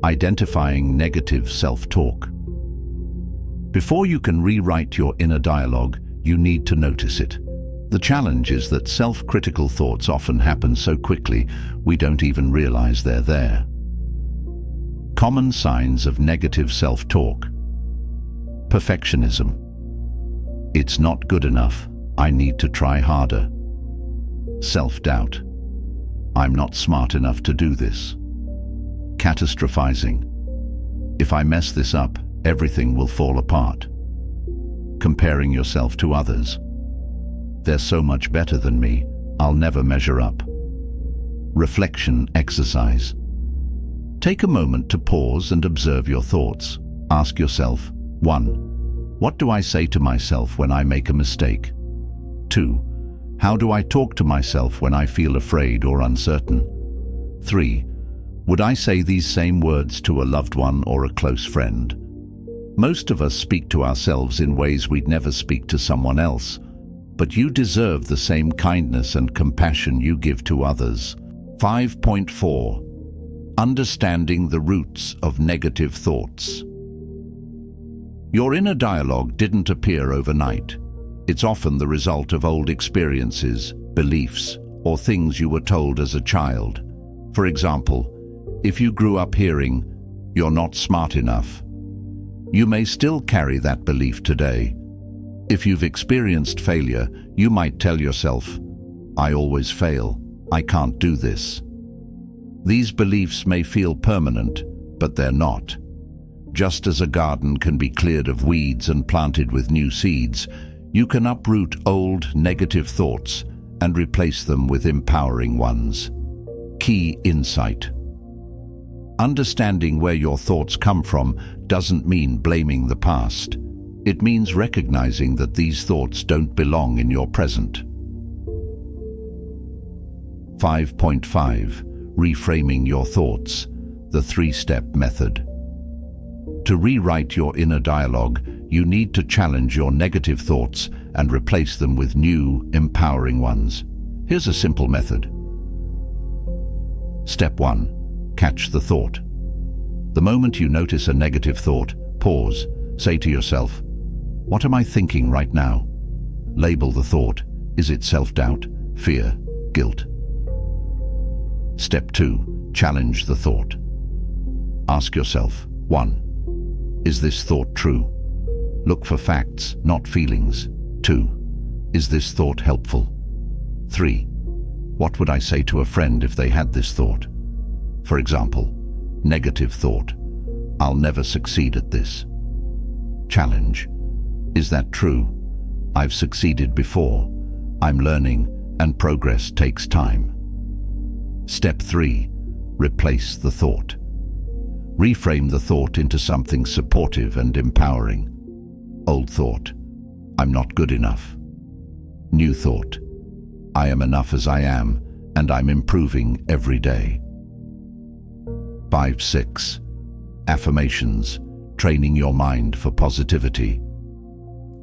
Identifying negative self-talk. Before you can rewrite your inner dialogue, you need to notice it. The challenge is that self-critical thoughts often happen so quickly we don't even realize they're there. Common signs of negative self-talk. Perfectionism. It's not good enough. I need to try harder. Self-doubt. I'm not smart enough to do this. Catastrophizing. If I mess this up, everything will fall apart. Comparing yourself to others. They're so much better than me, I'll never measure up. Reflection exercise. Take a moment to pause and observe your thoughts. Ask yourself, 1. What do I say to myself when I make a mistake? 2. How do I talk to myself when I feel afraid or uncertain? 3. Would I say these same words to a loved one or a close friend? Most of us speak to ourselves in ways we'd never speak to someone else, but you deserve the same kindness and compassion you give to others. 5.4. Understanding the roots of negative thoughts. Your inner dialogue didn't appear overnight. It's often the result of old experiences, beliefs, or things you were told as a child. For example, if you grew up hearing, "You're not smart enough," you may still carry that belief today. If you've experienced failure, you might tell yourself, "I always fail, I can't do this." These beliefs may feel permanent, but they're not. Just as a garden can be cleared of weeds and planted with new seeds, you can uproot old negative thoughts and replace them with empowering ones. Key insight. Understanding where your thoughts come from doesn't mean blaming the past. It means recognizing that these thoughts don't belong in your present. 5.5. Reframing your thoughts, the 3-step method. To rewrite your inner dialogue, you need to challenge your negative thoughts and replace them with new, empowering ones. Here's a simple method. Step 1. Catch the thought. The moment you notice a negative thought, pause. Say to yourself, "What am I thinking right now?" Label the thought. Is it self-doubt, fear, guilt? Step 2. Challenge the thought. Ask yourself, 1. Is this thought true? Look for facts, not feelings. 2. Is this thought helpful? 3. What would I say to a friend if they had this thought? For example, negative thought, "I'll never succeed at this." Challenge. Is that true? I've succeeded before. I'm learning, and progress takes time. Step 3. Replace the thought. Reframe the thought into something supportive and empowering. Old thought, "I'm not good enough." New thought, "I am enough as I am, and I'm improving every day." 5.6. Affirmations, training your mind for positivity.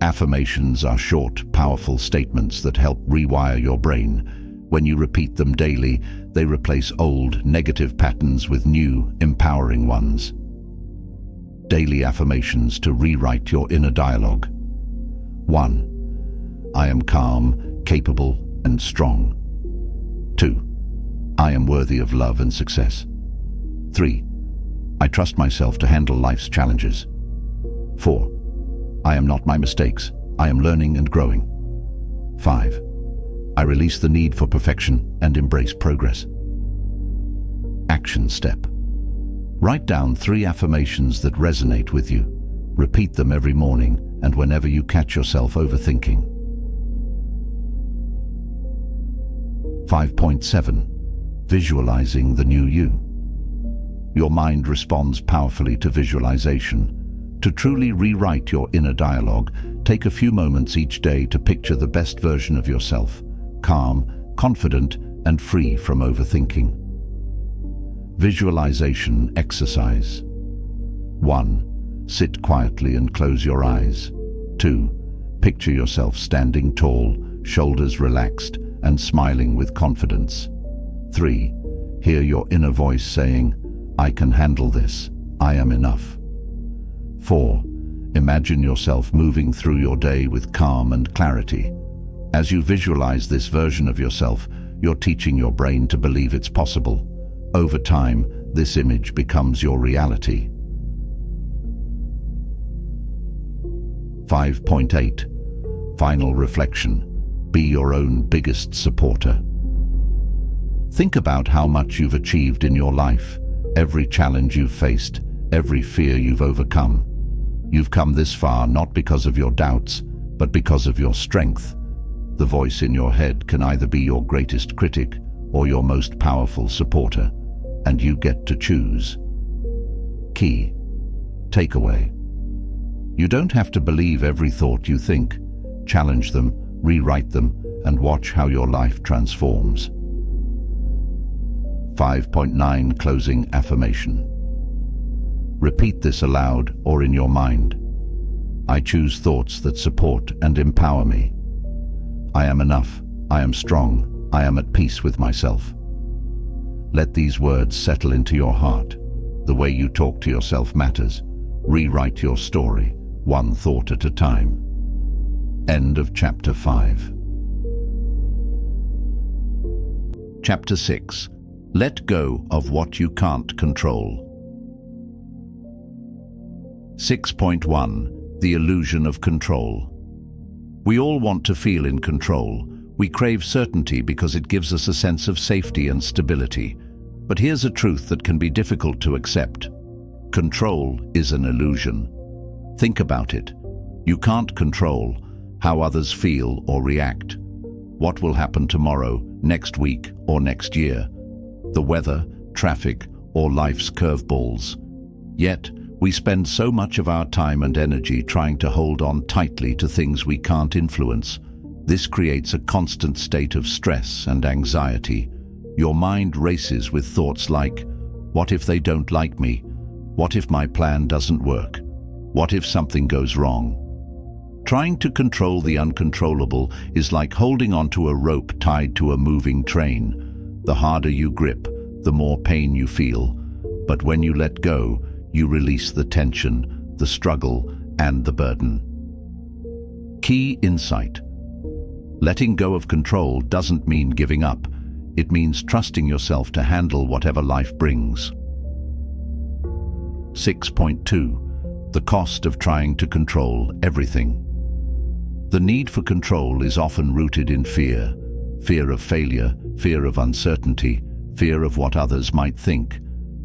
Affirmations are short, powerful statements that help rewire your brain. When you repeat them daily, they replace old, negative patterns with new, empowering ones. Daily affirmations to rewrite your inner dialogue. 1. I am calm, capable, and strong. 2. I am worthy of love and success. 3. I trust myself to handle life's challenges. 4. I am not my mistakes. I am learning and growing. 5. I release the need for perfection and embrace progress. Action step. Write down 3 affirmations that resonate with you. Repeat them every morning and whenever you catch yourself overthinking. 5.7. Visualizing the new you. Your mind responds powerfully to visualization. To truly rewrite your inner dialogue, take a few moments each day to picture the best version of yourself, calm, confident, and free from overthinking. Visualization exercise. 1. Sit quietly and close your eyes. 2. Picture yourself standing tall, shoulders relaxed, and smiling with confidence. 3. Hear your inner voice saying, "I can handle this. I am enough." 4. Imagine yourself moving through your day with calm and clarity. As you visualize this version of yourself, you're teaching your brain to believe it's possible. Over time, this image becomes your reality. 5.8. Final reflection. Be your own biggest supporter. Think about how much you've achieved in your life, every challenge you've faced, every fear you've overcome. You've come this far not because of your doubts, but because of your strength. The voice in your head can either be your greatest critic or your most powerful supporter, and you get to choose. Key takeaway. You don't have to believe every thought you think. Challenge them, rewrite them, and watch how your life transforms. 5.9 Closing affirmation. Repeat this aloud or in your mind. I choose thoughts that support and empower me. I am enough. I am strong. I am at peace with myself. Let these words settle into your heart. The way you talk to yourself matters. Rewrite your story, one thought at a time. End of Chapter 5. Chapter 6. Let go of what you can't control. 6.1. The illusion of control. We all want to feel in control. We crave certainty because it gives us a sense of safety and stability. But here's a truth that can be difficult to accept. Control is an illusion. Think about it. You can't control how others feel or react. What will happen tomorrow, next week, or next year? The weather, traffic, or life's curveballs. Yet, we spend so much of our time and energy trying to hold on tightly to things we can't influence. This creates a constant state of stress and anxiety. Your mind races with thoughts like, what if they don't like me? What if my plan doesn't work? What if something goes wrong? Trying to control the uncontrollable is like holding onto a rope tied to a moving train. The harder you grip, the more pain you feel. But when you let go, you release the tension, the struggle, and the burden. Key insight. Letting go of control doesn't mean giving up. It means trusting yourself to handle whatever life brings. 6.2. The cost of trying to control everything. The need for control is often rooted in fear. Fear of failure, fear of uncertainty, fear of what others might think.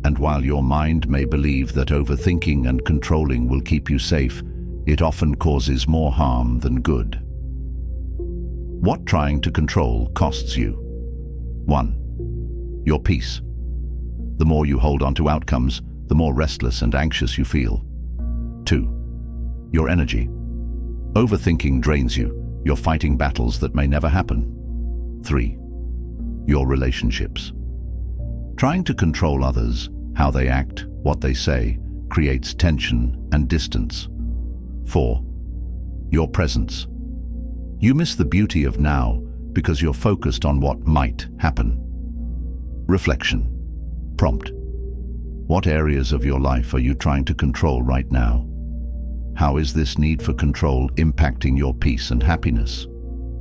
And while your mind may believe that overthinking and controlling will keep you safe, it often causes more harm than good. What trying to control costs you? 1. Your peace. The more you hold on to outcomes, the more restless and anxious you feel. 2. Your energy. Overthinking drains you. You're fighting battles that may never happen. 3. Your relationships. Trying to control others, how they act, what they say, creates tension and distance. 4. Your presence. You miss the beauty of now because you're focused on what might happen. Reflection. Prompt. What areas of your life are you trying to control right now? How is this need for control impacting your peace and happiness?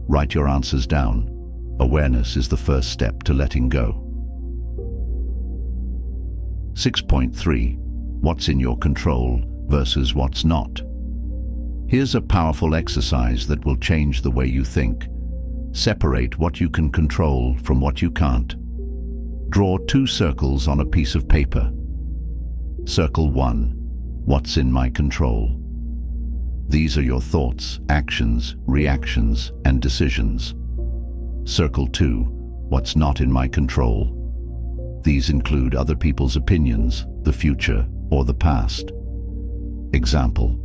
Write your answers down. Awareness is the first step to letting go. 6.3. What's in your control versus what's not? Here's a powerful exercise that will change the way you think. Separate what you can control from what you can't. Draw 2 circles on a piece of paper. Circle 1. What's in my control? These are your thoughts, actions, reactions, and decisions. Circle 2. What's not in my control? These include other people's opinions, the future, or the past. Example.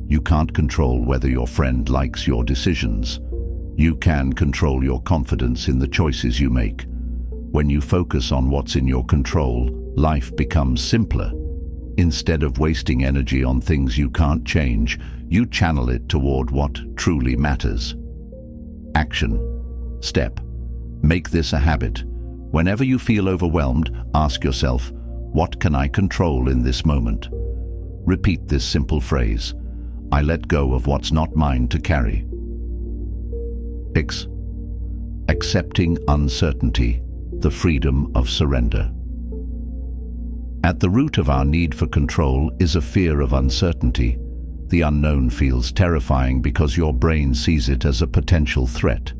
You can't control whether your friend likes your decisions. You can control your confidence in the choices you make. When you focus on what's in your control, life becomes simpler. Instead of wasting energy on things you can't change, you channel it toward what truly matters. Action. Step. Make this a habit. Whenever you feel overwhelmed, ask yourself, what can I control in this moment? Repeat this simple phrase. I let go of what's not mine to carry. 6. Accepting uncertainty, the freedom of surrender. At the root of our need for control is a fear of uncertainty. The unknown feels terrifying because your brain sees it as a potential threat.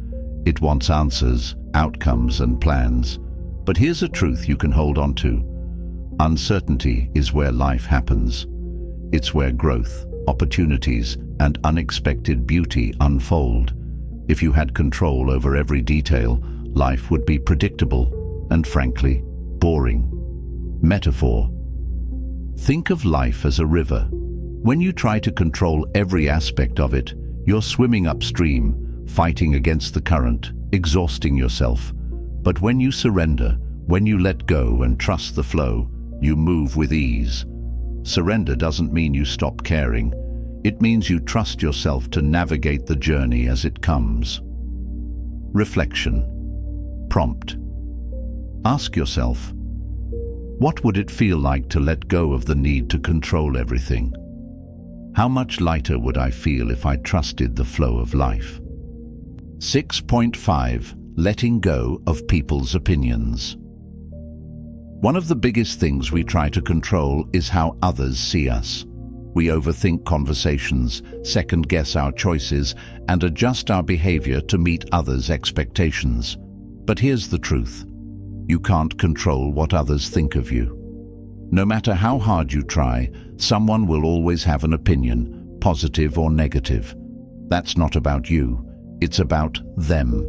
It wants answers, outcomes, and plans. But here's a truth you can hold on to. Uncertainty is where life happens. It's where growth, opportunities, and unexpected beauty unfold. If you had control over every detail, life would be predictable and, frankly, boring. Metaphor. Think of life as a river. When you try to control every aspect of it, you're swimming upstream, fighting against the current, exhausting yourself. But when you surrender, when you let go and trust the flow, you move with ease. Surrender doesn't mean you stop caring. It means you trust yourself to navigate the journey as it comes. Reflection. Prompt. Ask yourself, what would it feel like to let go of the need to control everything? How much lighter would I feel if I trusted the flow of life? 6.5. Letting go of people's opinions. One of the biggest things we try to control is how others see us. We overthink conversations, second-guess our choices, and adjust our behavior to meet others' expectations. But here's the truth. You can't control what others think of you. No matter how hard you try, someone will always have an opinion, positive or negative. That's not about you, it's about them.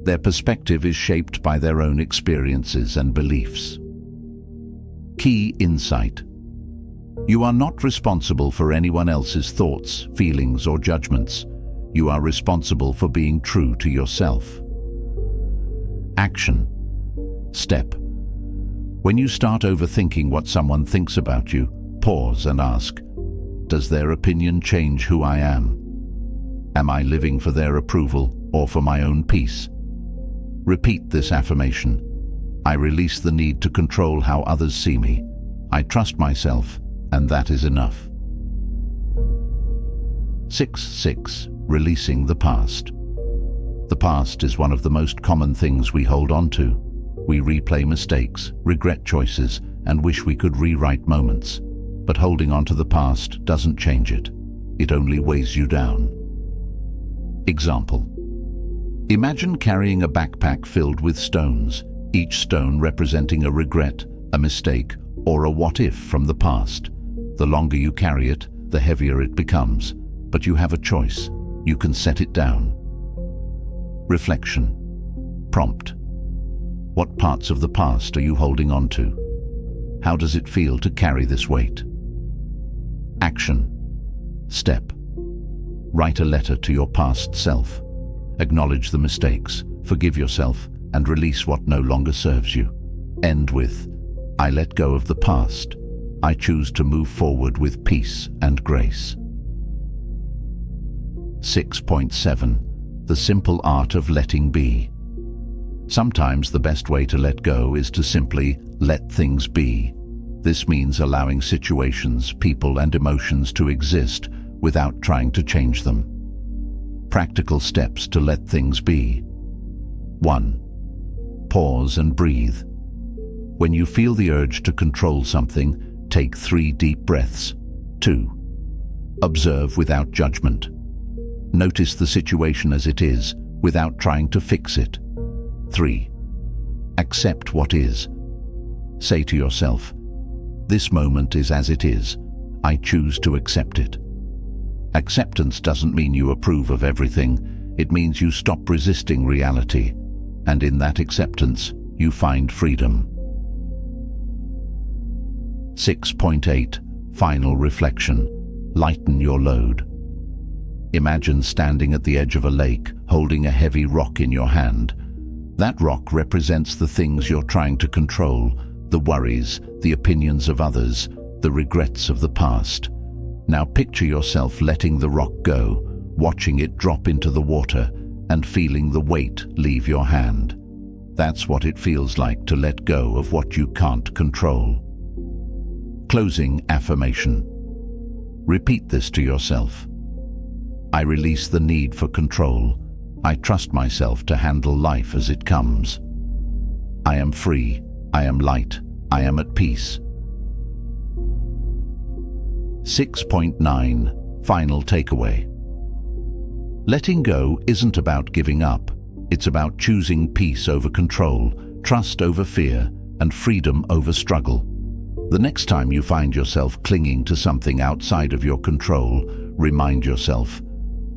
Their perspective is shaped by their own experiences and beliefs. Key insight. You are not responsible for anyone else's thoughts, feelings, or judgments. You are responsible for being true to yourself. Action. Step. When you start overthinking what someone thinks about you, pause and ask, does their opinion change who I am? Am I living for their approval or for my own peace? Repeat this affirmation. I release the need to control how others see me. I trust myself, and that is enough. 6.6. Releasing the past. The past is one of the most common things we hold on to. We replay mistakes, regret choices, and wish we could rewrite moments. But holding on to the past doesn't change it. It only weighs you down. Example. Imagine carrying a backpack filled with stones, each stone representing a regret, a mistake, or a what-if from the past. The longer you carry it, the heavier it becomes. But you have a choice. You can set it down. Reflection. Prompt. What parts of the past are you holding on to? How does it feel to carry this weight? Action. Step. Write a letter to your past self. Acknowledge the mistakes, forgive yourself, and release what no longer serves you. End with, I let go of the past. I choose to move forward with peace and grace. 6.7. The simple art of letting be. Sometimes the best way to let go is to simply let things be. This means allowing situations, people, and emotions to exist without trying to change them. Practical steps to let things be. 1. Pause and breathe. When you feel the urge to control something, take 3 deep breaths. 2. Observe without judgment. Notice the situation as it is, without trying to fix it. 3. Accept what is. Say to yourself, this moment is as it is. I choose to accept it. Acceptance doesn't mean you approve of everything. It means you stop resisting reality. And in that acceptance, you find freedom. 6.8. Final reflection. Lighten your load. Imagine standing at the edge of a lake, holding a heavy rock in your hand. That rock represents the things you're trying to control, the worries, the opinions of others, the regrets of the past. Now picture yourself letting the rock go, watching it drop into the water and feeling the weight leave your hand. That's what it feels like to let go of what you can't control. Closing affirmation. Repeat this to yourself. I release the need for control. I trust myself to handle life as it comes. I am free. I am light. I am at peace. 6.9 Final takeaway. Letting go isn't about giving up. It's about choosing peace over control, trust over fear, and freedom over struggle. The next time you find yourself clinging to something outside of your control, remind yourself,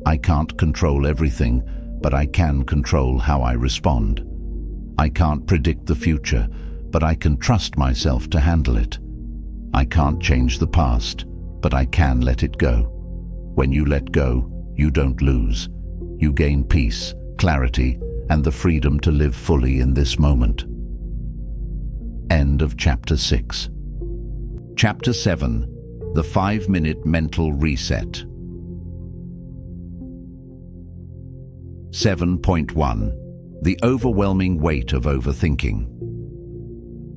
I can't control everything, but I can control how I respond. I can't predict the future, but I can trust myself to handle it. I can't change the past, but I can let it go. When you let go, you don't lose. You gain peace, clarity, and the freedom to live fully in this moment. End of Chapter 6. Chapter 7. The 5-Minute Mental Reset. 7.1. The overwhelming weight of overthinking.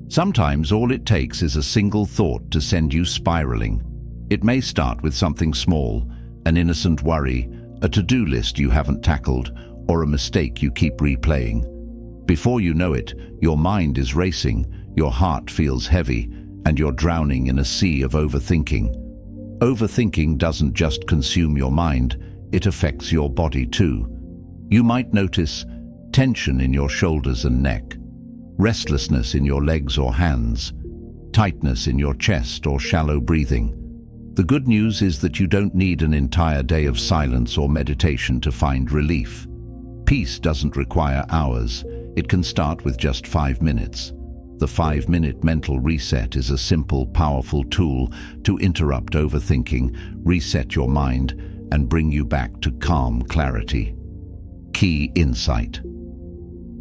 Sometimes all it takes is a single thought to send you spiraling. It may start with something small, an innocent worry, a to-do list you haven't tackled, or a mistake you keep replaying. Before you know it, your mind is racing, your heart feels heavy, and you're drowning in a sea of overthinking. Overthinking doesn't just consume your mind, it affects your body too. You might notice tension in your shoulders and neck, restlessness in your legs or hands, tightness in your chest or shallow breathing. The good news is that you don't need an entire day of silence or meditation to find relief. Peace doesn't require hours. It can start with just 5 minutes. The 5-minute mental reset is a simple, powerful tool to interrupt overthinking, reset your mind, and bring you back to calm clarity. Key insight.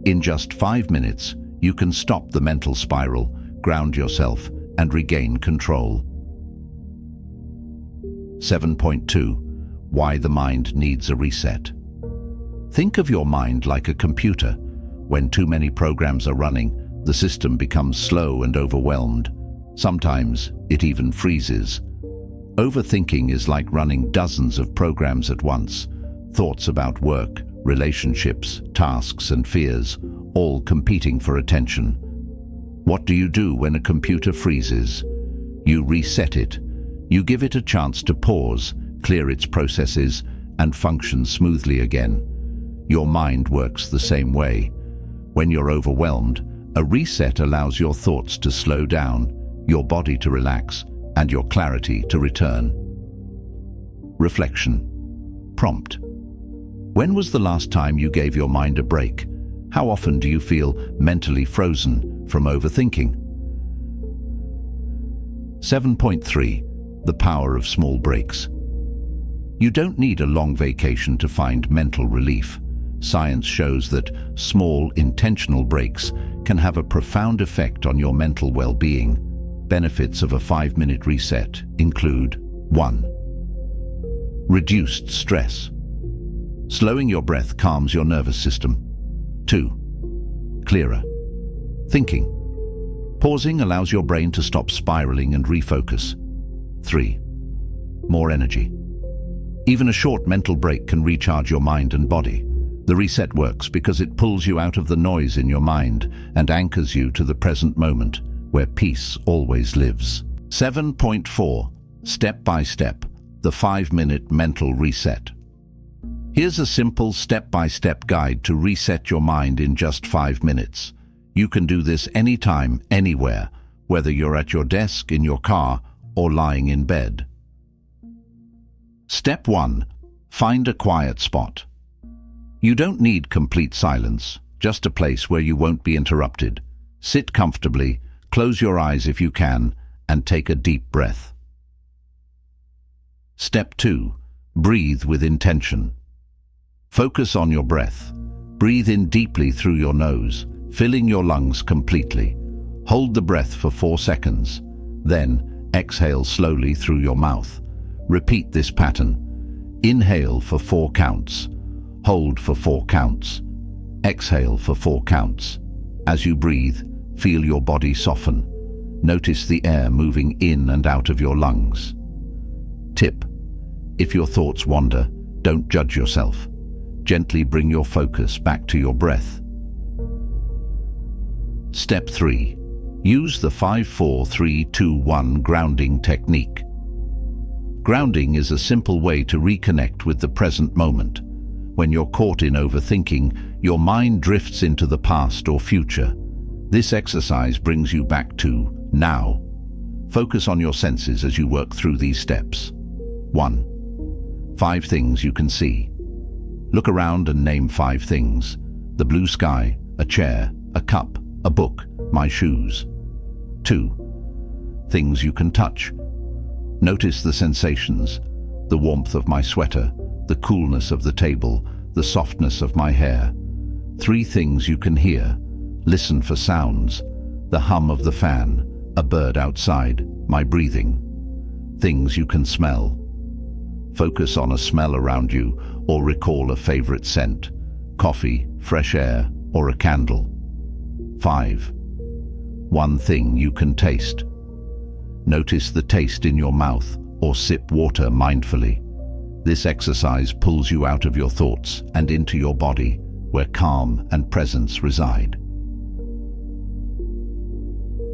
In just 5 minutes, you can stop the mental spiral, ground yourself, and regain control. 7.2. Why the mind needs a reset. Think of your mind like a computer. When too many programs are running, the system becomes slow and overwhelmed. Sometimes it even freezes. Overthinking is like running dozens of programs at once. Thoughts about work, relationships, tasks, and fears, all competing for attention. What do you do when a computer freezes? You reset it. You give it a chance to pause, clear its processes, and function smoothly again. Your mind works the same way. When you're overwhelmed, a reset allows your thoughts to slow down, your body to relax, and your clarity to return. Reflection. Prompt. When was the last time you gave your mind a break? How often do you feel mentally frozen from overthinking? 7.3. The power of small breaks. You don't need a long vacation to find mental relief. Science shows that small, intentional breaks can have a profound effect on your mental well-being. Benefits of a 5-minute reset include 1. Reduced stress. Slowing your breath calms your nervous system. 2. Clearer thinking. Pausing allows your brain to stop spiraling and refocus. 3. More energy. Even a short mental break can recharge your mind and body. The reset works because it pulls you out of the noise in your mind and anchors you to the present moment, where peace always lives. 7.4. Step by step, the 5-minute mental reset. Here's a simple step-by-step guide to reset your mind in just 5 minutes. You can do this anytime, anywhere, whether you're at your desk, in your car, or lying in bed. Step 1. Find a quiet spot. You don't need complete silence, just a place where you won't be interrupted. Sit comfortably, close your eyes if you can, and take a deep breath. Step 2. Breathe with intention. Focus on your breath. Breathe in deeply through your nose, filling your lungs completely. Hold the breath for 4 seconds. Then, exhale slowly through your mouth. Repeat this pattern. Inhale for 4 counts. Hold for 4 counts. Exhale for 4 counts. As you breathe, feel your body soften. Notice the air moving in and out of your lungs. Tip: if your thoughts wander, don't judge yourself. Gently bring your focus back to your breath. Step 3. Use the 5-4-3-2-1 grounding technique. Grounding is a simple way to reconnect with the present moment. When you're caught in overthinking, your mind drifts into the past or future. This exercise brings you back to now. Focus on your senses as you work through these steps. 1. 5 things you can see. Look around and name 5 things. The blue sky, a chair, a cup, a book, my shoes. 2. Things you can touch. Notice the sensations, the warmth of my sweater, the coolness of the table, the softness of my hair. 3 things you can hear. Listen for sounds, the hum of the fan, a bird outside, my breathing. Things you can smell. Focus on a smell around you or recall a favorite scent, coffee, fresh air, or a candle. 5. 1 thing you can taste. Notice the taste in your mouth or sip water mindfully. This exercise pulls you out of your thoughts and into your body, where calm and presence reside.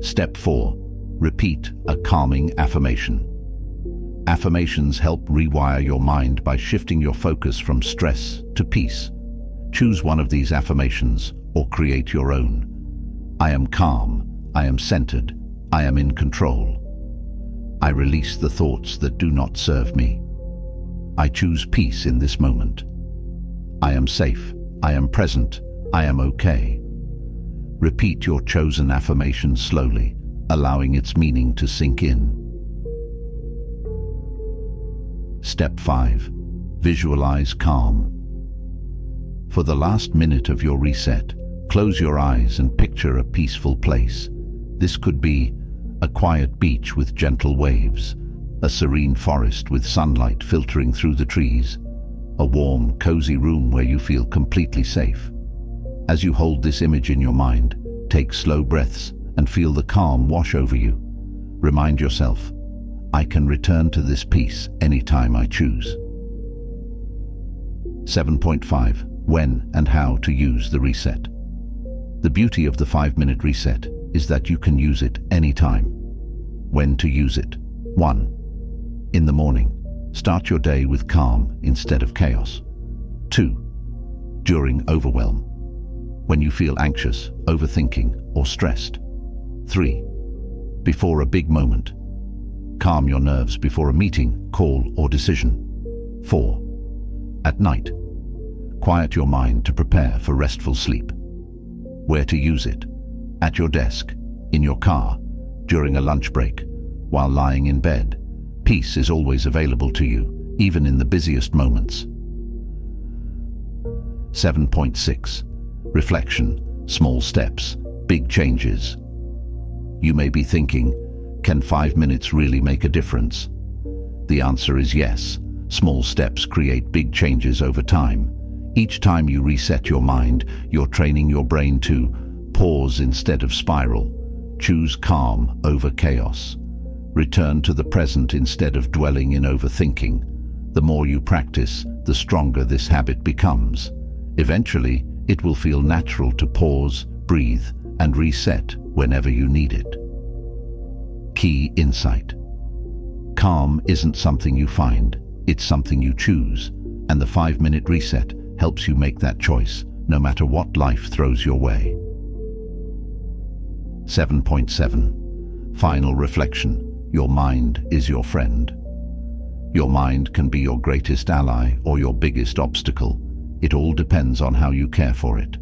Step 4. Repeat a calming affirmation. Affirmations help rewire your mind by shifting your focus from stress to peace. Choose one of these affirmations or create your own. I am calm. I am centered. I am in control. I release the thoughts that do not serve me. I choose peace in this moment. I am safe. I am present. I am okay. Repeat your chosen affirmation slowly, allowing its meaning to sink in. Step 5. Visualize calm. For the last minute of your reset, close your eyes and picture a peaceful place. This could be a quiet beach with gentle waves, a serene forest with sunlight filtering through the trees, a warm, cozy room where you feel completely safe. As you hold this image in your mind, take slow breaths and feel the calm wash over you. Remind yourself, I can return to this peace anytime I choose. 7.5. When and how to use the reset. The beauty of the 5-minute reset is that you can use it anytime. When to use it. 1. In the morning. Start your day with calm instead of chaos. 2. During overwhelm. When you feel anxious, overthinking, or stressed. 3. Before a big moment. Calm your nerves before a meeting, call, or decision. 4. At night. Quiet your mind to prepare for restful sleep. Where to use it. At your desk, in your car, during a lunch break, while lying in bed. Peace is always available to you, even in the busiest moments. 7.6. Reflection, small steps, big changes. You may be thinking, can 5 minutes really make a difference? The answer is yes. Small steps create big changes over time. Each time you reset your mind, you're training your brain to pause instead of spiral. Choose calm over chaos. Return to the present instead of dwelling in overthinking. The more you practice, the stronger this habit becomes. Eventually, it will feel natural to pause, breathe, and reset whenever you need it. Key insight. Calm isn't something you find, it's something you choose, and the 5-minute reset helps you make that choice, no matter what life throws your way. 7.7. Final reflection. Your mind is your friend. Your mind can be your greatest ally or your biggest obstacle. It all depends on how you care for it.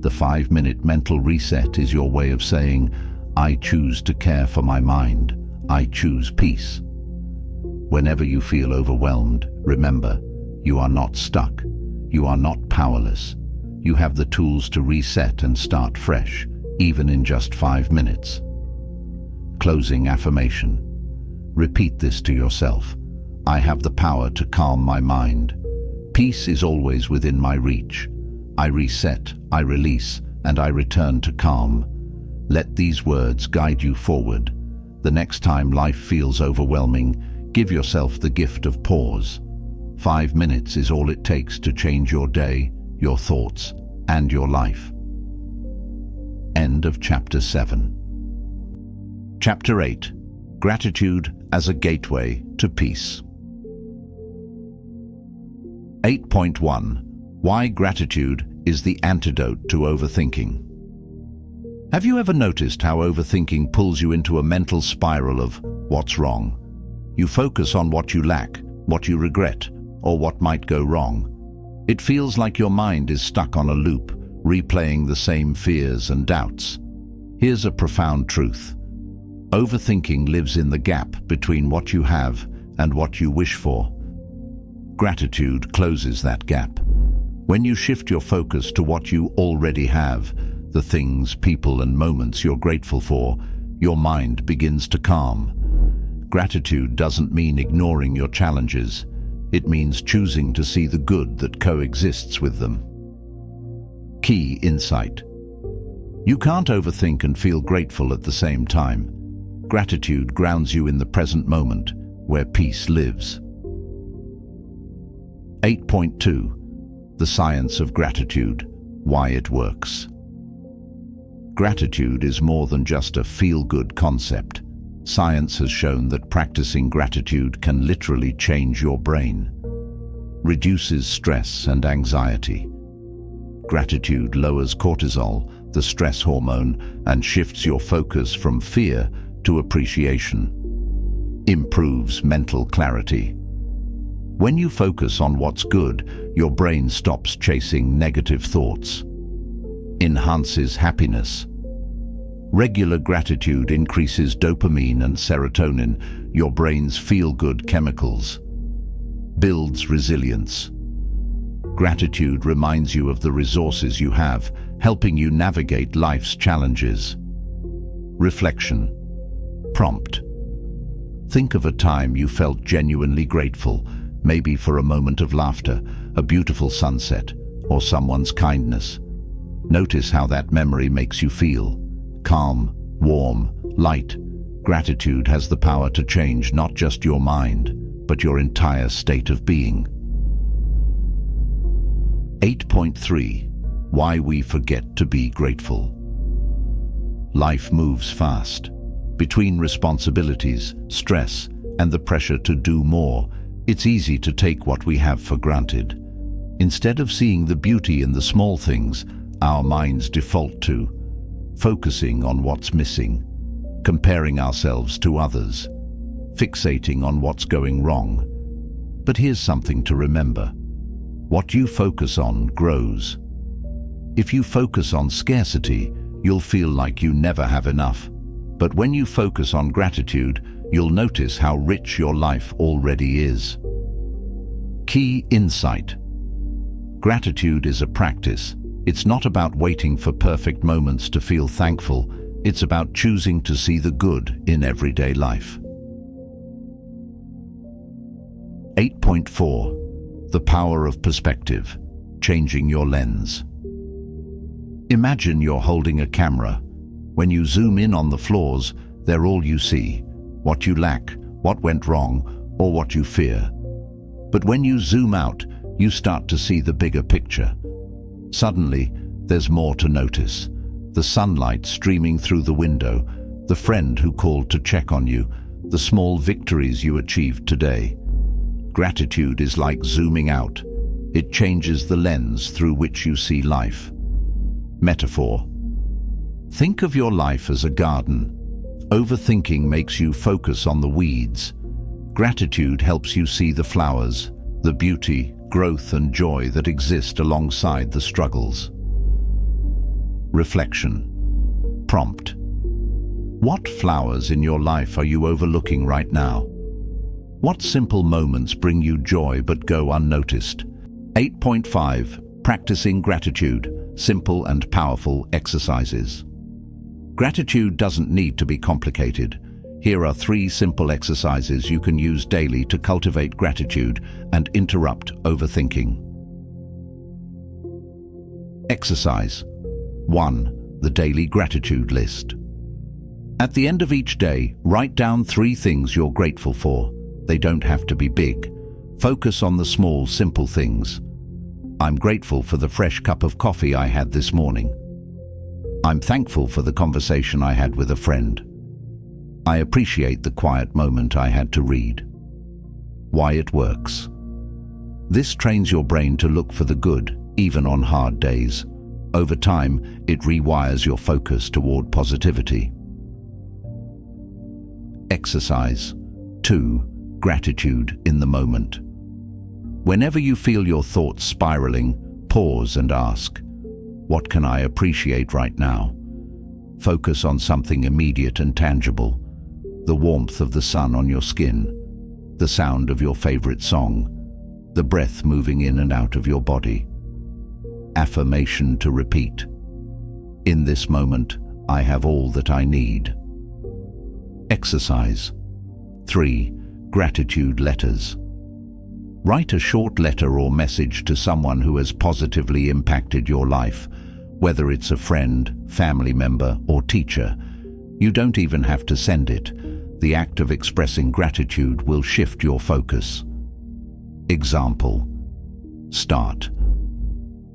The 5-minute mental reset is your way of saying, I choose to care for my mind. I choose peace. Whenever you feel overwhelmed, remember, you are not stuck. You are not powerless. you have the tools to reset and start fresh, even in just 5 minutes. Closing affirmation. Repeat this to yourself. I have the power to calm my mind. Peace is always within my reach. I reset, I release, and I return to calm. Let these words guide you forward. The next time life feels overwhelming, give yourself the gift of pause. 5 minutes is all it takes to change your day, your thoughts, and your life. End of Chapter 7. Chapter 8. Gratitude as a Gateway to Peace. 8.1. Why gratitude is the antidote to overthinking. Have you ever noticed how overthinking pulls you into a mental spiral of what's wrong? You focus on what you lack, what you regret, or what might go wrong. It feels like your mind is stuck on a loop, replaying the same fears and doubts. Here's a profound truth. Overthinking lives in the gap between what you have and what you wish for. Gratitude closes that gap. When you shift your focus to what you already have, the things, people, and moments you're grateful for, your mind begins to calm. Gratitude doesn't mean ignoring your challenges. It means choosing to see the good that coexists with them. Key insight. You can't overthink and feel grateful at the same time. Gratitude grounds you in the present moment, where peace lives. 8.2. The Science of Gratitude. Why it works. Gratitude is more than just a feel-good concept. Science has shown that practicing gratitude can literally change your brain. Reduces stress and anxiety. Gratitude lowers cortisol, the stress hormone, and shifts your focus from fear to appreciation. Improves mental clarity. When you focus on what's good, your brain stops chasing negative thoughts. Enhances happiness. Regular gratitude increases dopamine and serotonin, your brain's feel-good chemicals. Builds resilience. Gratitude reminds you of the resources you have, helping you navigate life's challenges. Reflection. Prompt. Think of a time you felt genuinely grateful, maybe for a moment of laughter, a beautiful sunset, or someone's kindness. Notice how that memory makes you feel. Calm, warm, light. Gratitude has the power to change not just your mind, but your entire state of being. 8.3. Why we forget to be grateful. Life moves fast. Between responsibilities, stress, and the pressure to do more, it's easy to take what we have for granted. Instead of seeing the beauty in the small things, our minds default to focusing on what's missing, comparing ourselves to others, fixating on what's going wrong. But here's something to remember. What you focus on grows. If you focus on scarcity, you'll feel like you never have enough. But when you focus on gratitude, you'll notice how rich your life already is. Key insight. Gratitude is a practice. It's not about waiting for perfect moments to feel thankful. It's about choosing to see the good in everyday life. 8.4. The Power of Perspective. Changing your lens. Imagine you're holding a camera. When you zoom in on the flaws, they're all you see. What you lack, what went wrong, or what you fear. But when you zoom out, you start to see the bigger picture. Suddenly, there's more to notice. The sunlight streaming through the window, the friend who called to check on you, the small victories you achieved today. Gratitude is like zooming out. It changes the lens through which you see life. Metaphor. Think of your life as a garden. Overthinking makes you focus on the weeds. Gratitude helps you see the flowers, the beauty, growth, and joy that exist alongside the struggles. Reflection. Prompt. What flowers in your life are you overlooking right now? What simple moments bring you joy but go unnoticed? 8.5. Practicing gratitude, simple and powerful exercises. Gratitude doesn't need to be complicated. Here are 3 simple exercises you can use daily to cultivate gratitude and interrupt overthinking. Exercise 1. The daily gratitude list. At the end of each day, write down 3 things you're grateful for. They don't have to be big. Focus on the small, simple things. I'm grateful for the fresh cup of coffee I had this morning. I'm thankful for the conversation I had with a friend. I appreciate the quiet moment I had to read. Why it works. This trains your brain to look for the good, even on hard days. Over time, it rewires your focus toward positivity. Exercise 2. Gratitude in the moment. Whenever you feel your thoughts spiraling, pause and ask, what can I appreciate right now? Focus on something immediate and tangible. The warmth of the sun on your skin, the sound of your favorite song, the breath moving in and out of your body. Affirmation to repeat. In this moment, I have all that I need. Exercise 3. Gratitude letters. Write a short letter or message to someone who has positively impacted your life, whether it's a friend, family member, or teacher. You don't even have to send it. The act of expressing gratitude will shift your focus. Example. Start.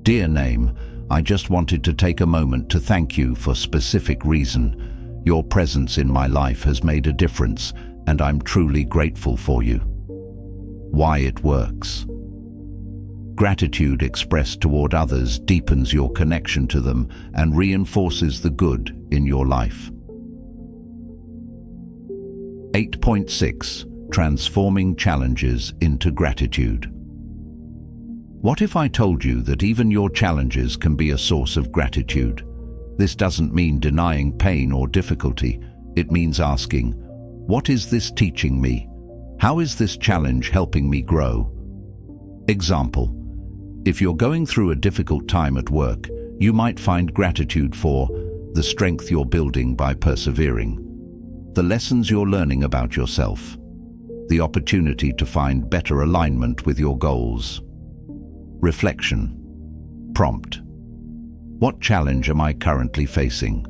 Dear name, I just wanted to take a moment to thank you for specific reason. Your presence in my life has made a difference, and I'm truly grateful for you. Why it works. Gratitude expressed toward others deepens your connection to them and reinforces the good in your life. 8.6. Transforming challenges into gratitude. What if I told you that even your challenges can be a source of gratitude? This doesn't mean denying pain or difficulty. It means asking, what is this teaching me? How is this challenge helping me grow? Example. If you're going through a difficult time at work, you might find gratitude for the strength you're building by persevering, the lessons you're learning about yourself, the opportunity to find better alignment with your goals. Reflection. Prompt. What challenge am I currently facing?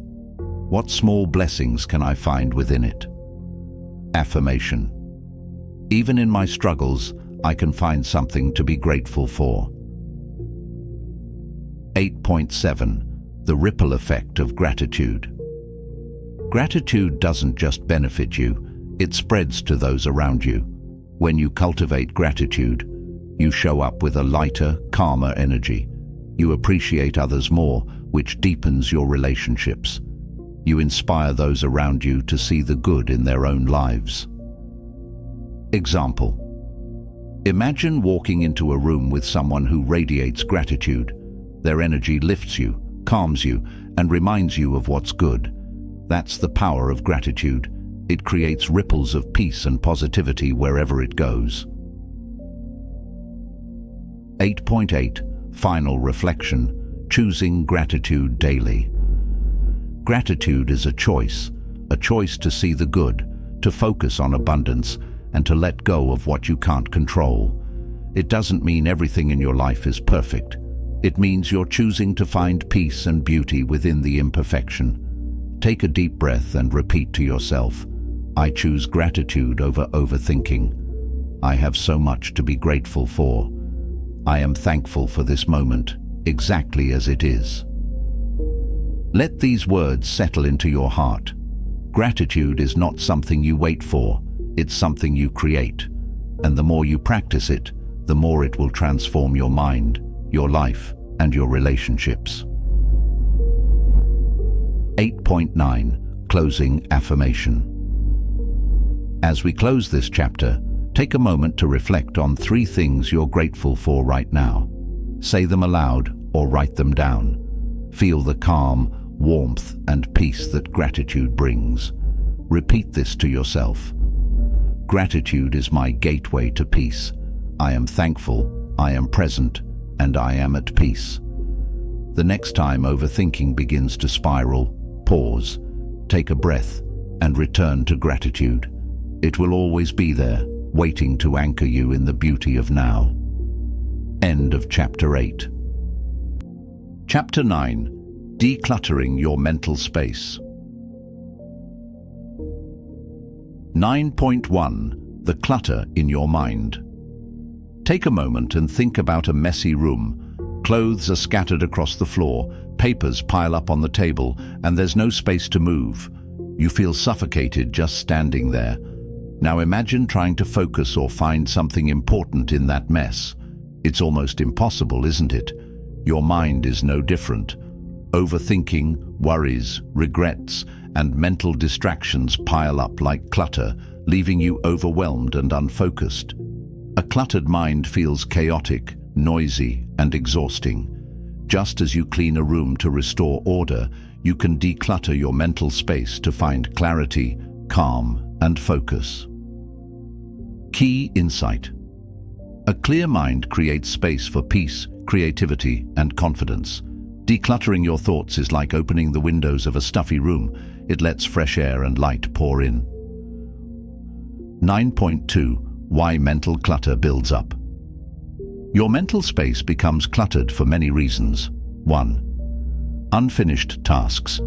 What small blessings can I find within it? Affirmation. Even in my struggles, I can find something to be grateful for. 8.7. The ripple effect of gratitude. Gratitude doesn't just benefit you, it spreads to those around you. When you cultivate gratitude, you show up with a lighter, calmer energy. You appreciate others more, which deepens your relationships. You inspire those around you to see the good in their own lives. Example. Imagine walking into a room with someone who radiates gratitude. Their energy lifts you, calms you, and reminds you of what's good. That's the power of gratitude. It creates ripples of peace and positivity wherever it goes. 8.8. Final reflection. Choosing gratitude daily. Gratitude is a choice to see the good, to focus on abundance, and to let go of what you can't control. It doesn't mean everything in your life is perfect. It means you're choosing to find peace and beauty within the imperfection. Take a deep breath and repeat to yourself, I choose gratitude over overthinking. I have so much to be grateful for. I am thankful for this moment, exactly as it is. Let these words settle into your heart. Gratitude is not something you wait for, it's something you create. And the more you practice it, the more it will transform your mind, your life, and your relationships. 8.9. Closing affirmation. As we close this chapter, take a moment to reflect on 3 things you're grateful for right now. Say them aloud or write them down. Feel the calm, warmth, and peace that gratitude brings. Repeat this to yourself. Gratitude is my gateway to peace. I am thankful, I am present, and I am at peace. The next time overthinking begins to spiral, pause, take a breath, and return to gratitude. It will always be there, waiting to anchor you in the beauty of now. End of Chapter 8. Chapter 9. Decluttering your mental space. 9.1. The clutter in your mind. Take a moment and think about a messy room. Clothes are scattered across the floor, papers pile up on the table, and there's no space to move. You feel suffocated just standing there. Now imagine trying to focus or find something important in that mess. It's almost impossible, isn't it? Your mind is no different. Overthinking, worries, regrets, and mental distractions pile up like clutter, leaving you overwhelmed and unfocused. A cluttered mind feels chaotic, noisy, and exhausting. Just as you clean a room to restore order, you can declutter your mental space to find clarity, calm, and focus. Key insight. A clear mind creates space for peace, creativity, and confidence. Decluttering your thoughts is like opening the windows of a stuffy room. It lets fresh air and light pour in. 9.2. Why mental clutter builds up. Your mental space becomes cluttered for many reasons. 1. Unfinished tasks.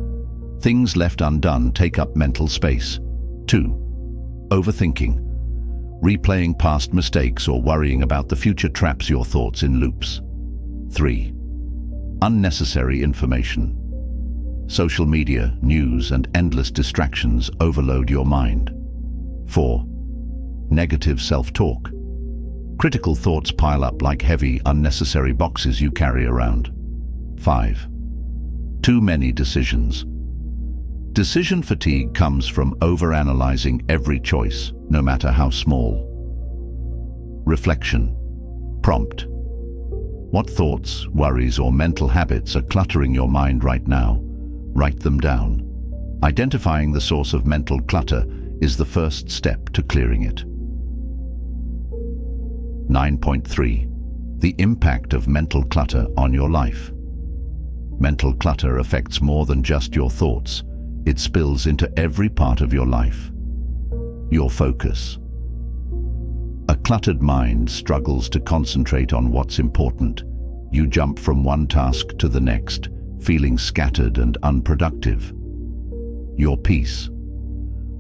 Things left undone take up mental space. 2. Overthinking. Replaying past mistakes or worrying about the future traps your thoughts in loops. 3. Unnecessary information. Social media, news, and endless distractions overload your mind. 4. Negative self-talk. Critical thoughts pile up like heavy, unnecessary boxes you carry around. 5. Too many decisions. Decision fatigue comes from overanalyzing every choice, no matter how small. Reflection. Prompt. What thoughts, worries, or mental habits are cluttering your mind right now? Write them down. Identifying the source of mental clutter is the first step to clearing it. 9.3. The impact of mental clutter on your life. Mental clutter affects more than just your thoughts. It spills into every part of your life. Your focus. A cluttered mind struggles to concentrate on what's important. You jump from one task to the next, feeling scattered and unproductive. Your peace.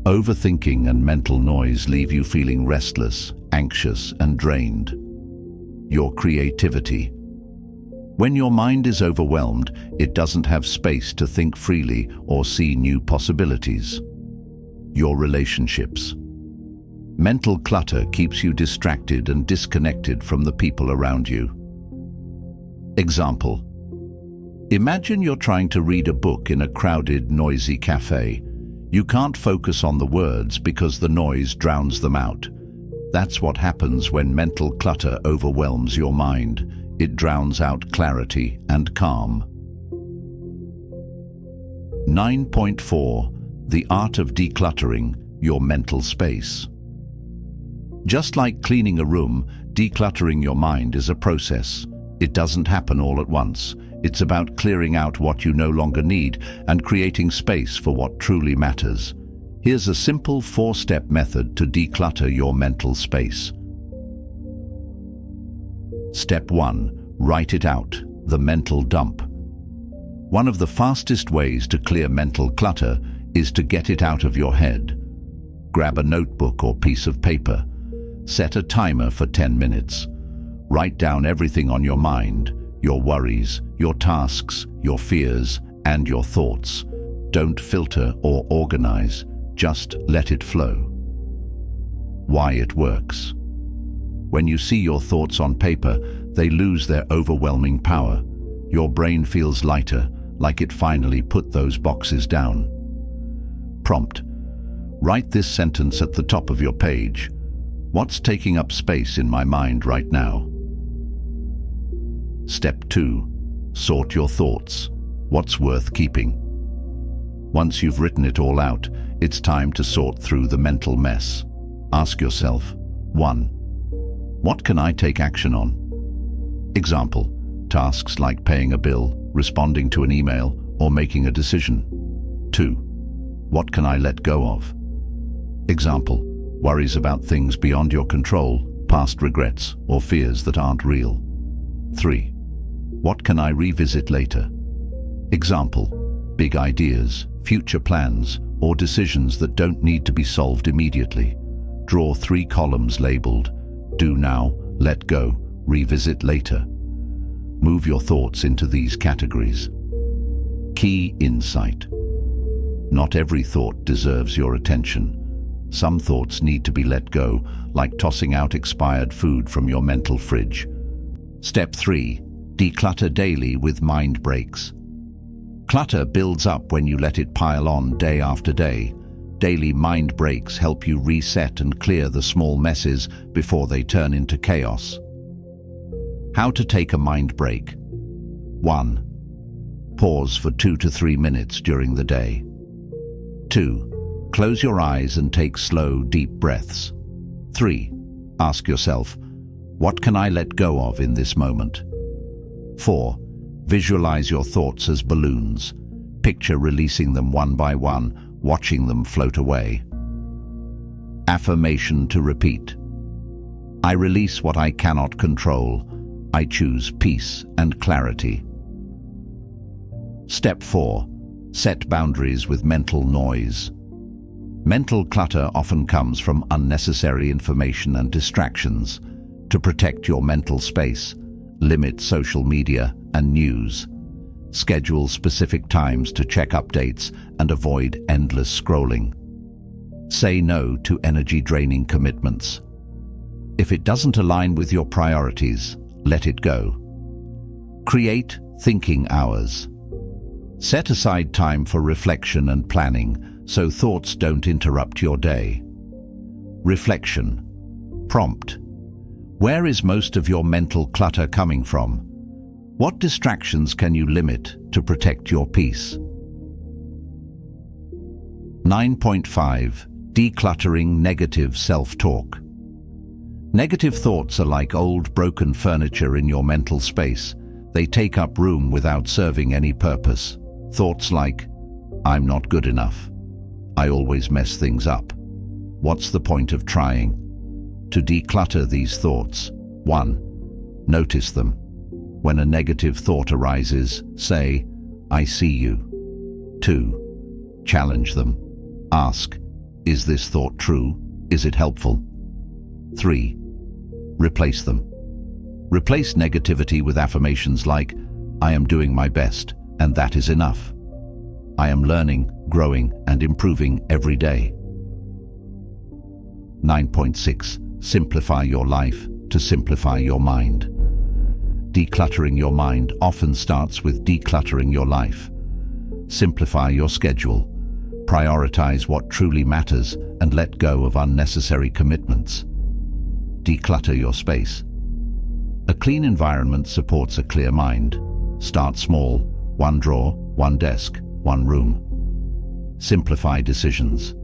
Overthinking and mental noise leave you feeling restless, anxious, and drained. Your creativity. When your mind is overwhelmed, it doesn't have space to think freely or see new possibilities. Your relationships. Mental clutter keeps you distracted and disconnected from the people around you. Example. Imagine you're trying to read a book in a crowded, noisy cafe. You can't focus on the words because the noise drowns them out. That's what happens when mental clutter overwhelms your mind. It drowns out clarity and calm. 9.4. The art of decluttering your mental space. Just like cleaning a room, decluttering your mind is a process. It doesn't happen all at once. It's about clearing out what you no longer need and creating space for what truly matters. Here's a simple 4-step method to declutter your mental space. Step 1. Write it out, the mental dump. One of the fastest ways to clear mental clutter is to get it out of your head. Grab a notebook or piece of paper. Set a timer for 10 minutes. Write down everything on your mind, your worries, your tasks, your fears, and your thoughts. Don't filter or organize. Just let it flow. Why it works. When you see your thoughts on paper, they lose their overwhelming power. Your brain feels lighter, like it finally put those boxes down. Prompt. Write this sentence at the top of your page. What's taking up space in my mind right now? Step 2. Sort your thoughts. What's worth keeping? Once you've written it all out, it's time to sort through the mental mess. Ask yourself, 1. What can I take action on? Example. tasks like paying a bill, responding to an email, or making a decision. 2. What can I let go of? Example, worries about things beyond your control, past regrets, or fears that aren't real. 3. What can I revisit later? Example, big ideas, future plans, or decisions that don't need to be solved immediately. Draw 3 columns labeled Do Now, Let Go, Revisit Later. Move your thoughts into these categories. Key insight. Not every thought deserves your attention. Some thoughts need to be let go, like tossing out expired food from your mental fridge. Step 3. Declutter daily with mind breaks. Clutter builds up when you let it pile on day after day. Daily mind breaks help you reset and clear the small messes before they turn into chaos. How to take a mind break. 1. Pause for 2 to 3 minutes during the day. 2. Close your eyes and take slow, deep breaths. 3. Ask yourself, what can I let go of in this moment? 4. Visualize your thoughts as balloons. Picture releasing them one by one, watching them float away. Affirmation to repeat. I release what I cannot control. I choose peace and clarity. Step 4. Set boundaries with mental noise. Mental clutter often comes from unnecessary information and distractions. To protect your mental space, limit social media and news. Schedule specific times to check updates and avoid endless scrolling. Say no to energy-draining commitments. If it doesn't align with your priorities, let it go. Create thinking hours. Set aside time for reflection and planning so thoughts don't interrupt your day. Reflection. Prompt. Where is most of your mental clutter coming from? What distractions can you limit to protect your peace? 9.5. Decluttering negative self-talk. Negative thoughts are like old broken furniture in your mental space. They take up room without serving any purpose. Thoughts like, I'm not good enough. I always mess things up. What's the point of trying? To declutter these thoughts, 1. Notice them. When a negative thought arises, say, I see you. 2. Challenge them. Ask, is this thought true? Is it helpful? 3. Replace them. Replace negativity with affirmations like, I am doing my best, and that is enough. I am learning, growing, and improving every day. 9.6. Simplify your life to simplify your mind. Decluttering your mind often starts with decluttering your life. Simplify your schedule. Prioritize what truly matters and let go of unnecessary commitments. Declutter your space. A clean environment supports a clear mind. Start small, 1 drawer, 1 desk, 1 room. Simplify decisions.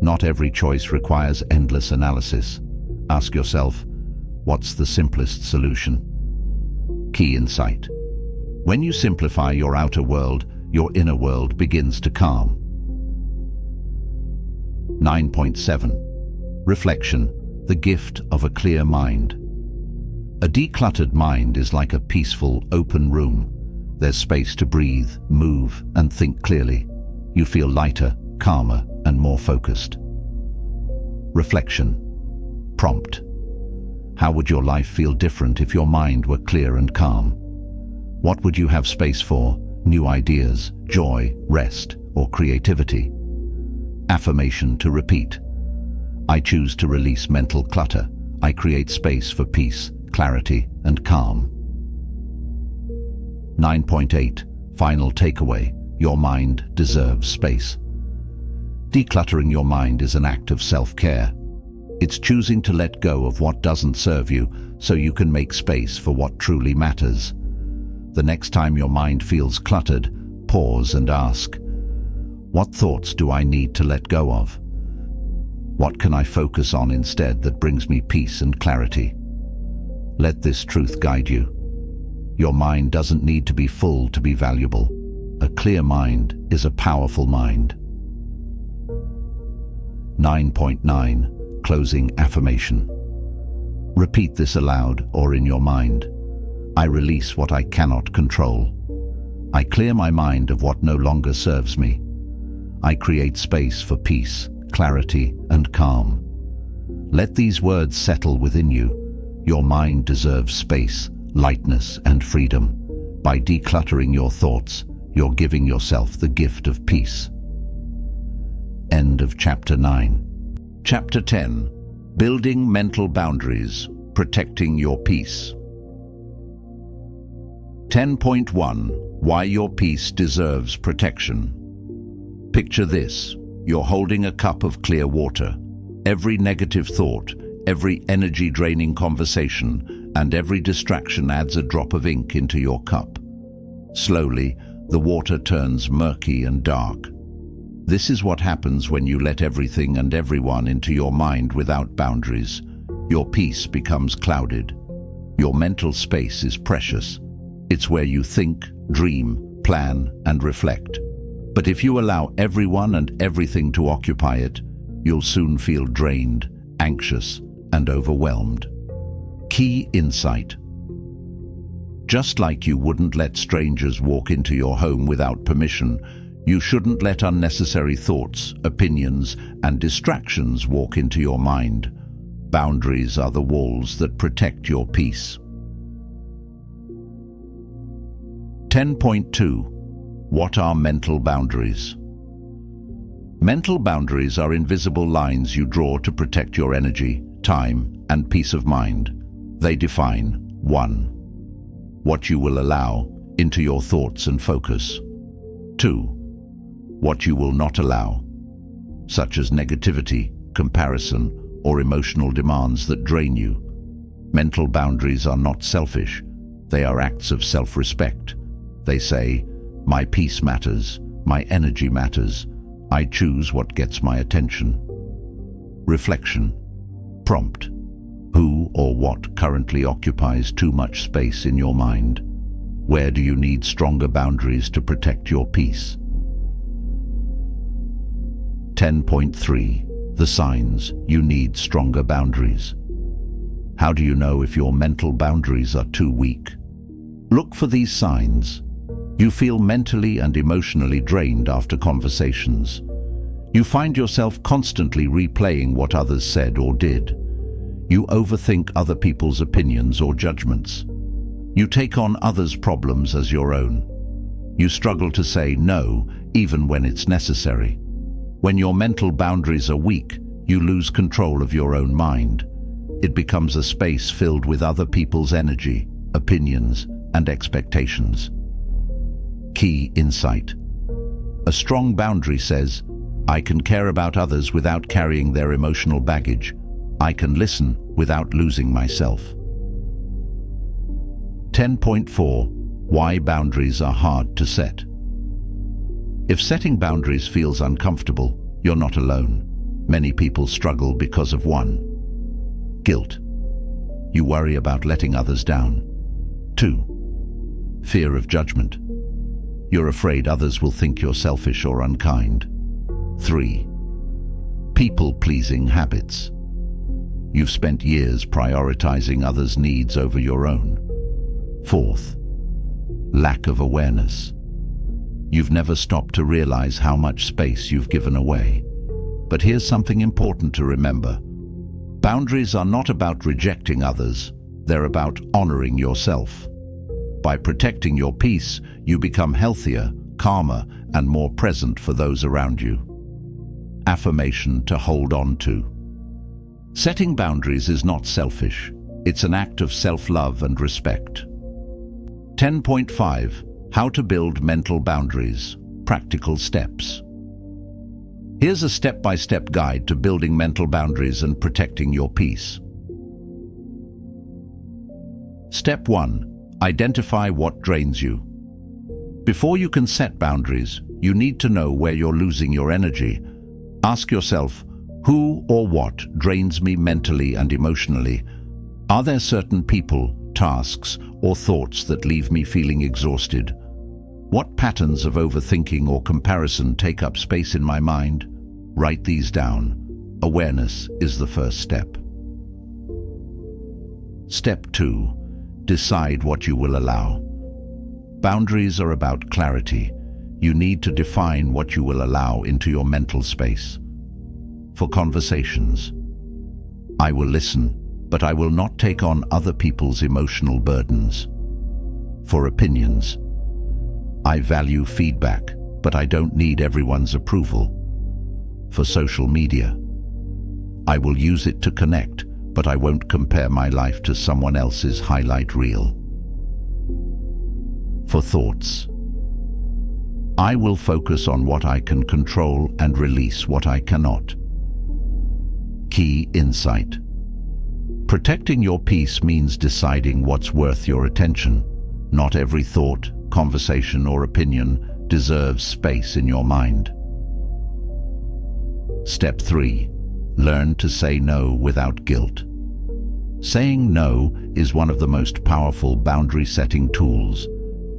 Not every choice requires endless analysis. Ask yourself, what's the simplest solution? Key insight. When you simplify your outer world, your inner world begins to calm. 9.7. Reflection, the gift of a clear mind. A decluttered mind is like a peaceful, open room. There's space to breathe, move, and think clearly. You feel lighter, calmer, and more focused. Reflection. Prompt. How would your life feel different if your mind were clear and calm? What would you have space for? New ideas, joy, rest, or creativity? Affirmation to repeat. I choose to release mental clutter. I create space for peace, clarity, and calm. 9.8. Final takeaway. Your mind deserves space. Decluttering your mind is an act of self-care. It's choosing to let go of what doesn't serve you so you can make space for what truly matters. The next time your mind feels cluttered, pause and ask, what thoughts do I need to let go of? What can I focus on instead that brings me peace and clarity? Let this truth guide you. Your mind doesn't need to be full to be valuable. A clear mind is a powerful mind. 9.9. Closing affirmation. Repeat this aloud or in your mind. I release what I cannot control. I clear my mind of what no longer serves me. I create space for peace, clarity, and calm. Let these words settle within you. Your mind deserves space, lightness, and freedom. By decluttering your thoughts, you're giving yourself the gift of peace. End of Chapter 9. Chapter 10. Building Mental Boundaries, Protecting Your Peace. 10.1. Why your peace deserves protection. Picture this. You're holding a cup of clear water. Every negative thought, every energy-draining conversation, and every distraction adds a drop of ink into your cup. Slowly, the water turns murky and dark. This is what happens when you let everything and everyone into your mind without boundaries. Your peace becomes clouded. Your mental space is precious. It's where you think, dream, plan, and reflect. But if you allow everyone and everything to occupy it, you'll soon feel drained, anxious, and overwhelmed. Key insight. Just like you wouldn't let strangers walk into your home without permission, you shouldn't let unnecessary thoughts, opinions, and distractions walk into your mind. Boundaries are the walls that protect your peace. 10.2. What are mental boundaries? Mental boundaries are invisible lines you draw to protect your energy, time, and peace of mind. They define 1. What you will allow into your thoughts and focus. 2. What you will not allow, such as negativity, comparison, or emotional demands that drain you. Mental boundaries are not selfish. They are acts of self-respect. They say, my peace matters, my energy matters. I choose what gets my attention. Reflection. Prompt. Who or what currently occupies too much space in your mind? Where do you need stronger boundaries to protect your peace? 10.3. The signs you need stronger boundaries. How do you know if your mental boundaries are too weak? Look for these signs. You feel mentally and emotionally drained after conversations. You find yourself constantly replaying what others said or did. You overthink other people's opinions or judgments. You take on others' problems as your own. You struggle to say no, even when it's necessary. When your mental boundaries are weak, you lose control of your own mind. It becomes a space filled with other people's energy, opinions, and expectations. Key insight. A strong boundary says, I can care about others without carrying their emotional baggage. I can listen without losing myself. 10.4. Why boundaries are hard to set. If setting boundaries feels uncomfortable, you're not alone. Many people struggle because of 1. Guilt. You worry about letting others down. 2. Fear of judgment. You're afraid others will think you're selfish or unkind. 3. People-pleasing habits. You've spent years prioritizing others' needs over your own. 4th. Lack of awareness. You've never stopped to realize how much space you've given away. But here's something important to remember. Boundaries are not about rejecting others. They're about honoring yourself. By protecting your peace, you become healthier, calmer, and more present for those around you. Affirmation to hold on to. Setting boundaries is not selfish. It's an act of self-love and respect. 10.5. How to build mental boundaries. Practical steps. Here's a step-by-step guide to building mental boundaries and protecting your peace. Step 1. Identify what drains you. Before you can set boundaries, you need to know where you're losing your energy. Ask yourself, who or what drains me mentally and emotionally? Are there certain people, tasks or thoughts that leave me feeling exhausted? What patterns of overthinking or comparison take up space in my mind? Write these down. Awareness is the first step. Step 2. Decide what you will allow. Boundaries are about clarity. You need to define what you will allow into your mental space. For conversations, I will listen, but I will not take on other people's emotional burdens. For opinions, I value feedback, but I don't need everyone's approval. For social media, I will use it to connect, but I won't compare my life to someone else's highlight reel. For thoughts, I will focus on what I can control and release what I cannot. Key insight. Protecting your peace means deciding what's worth your attention. Not every thought, conversation, or opinion deserves space in your mind. Step 3. Learn to say no without guilt. Saying no is one of the most powerful boundary-setting tools.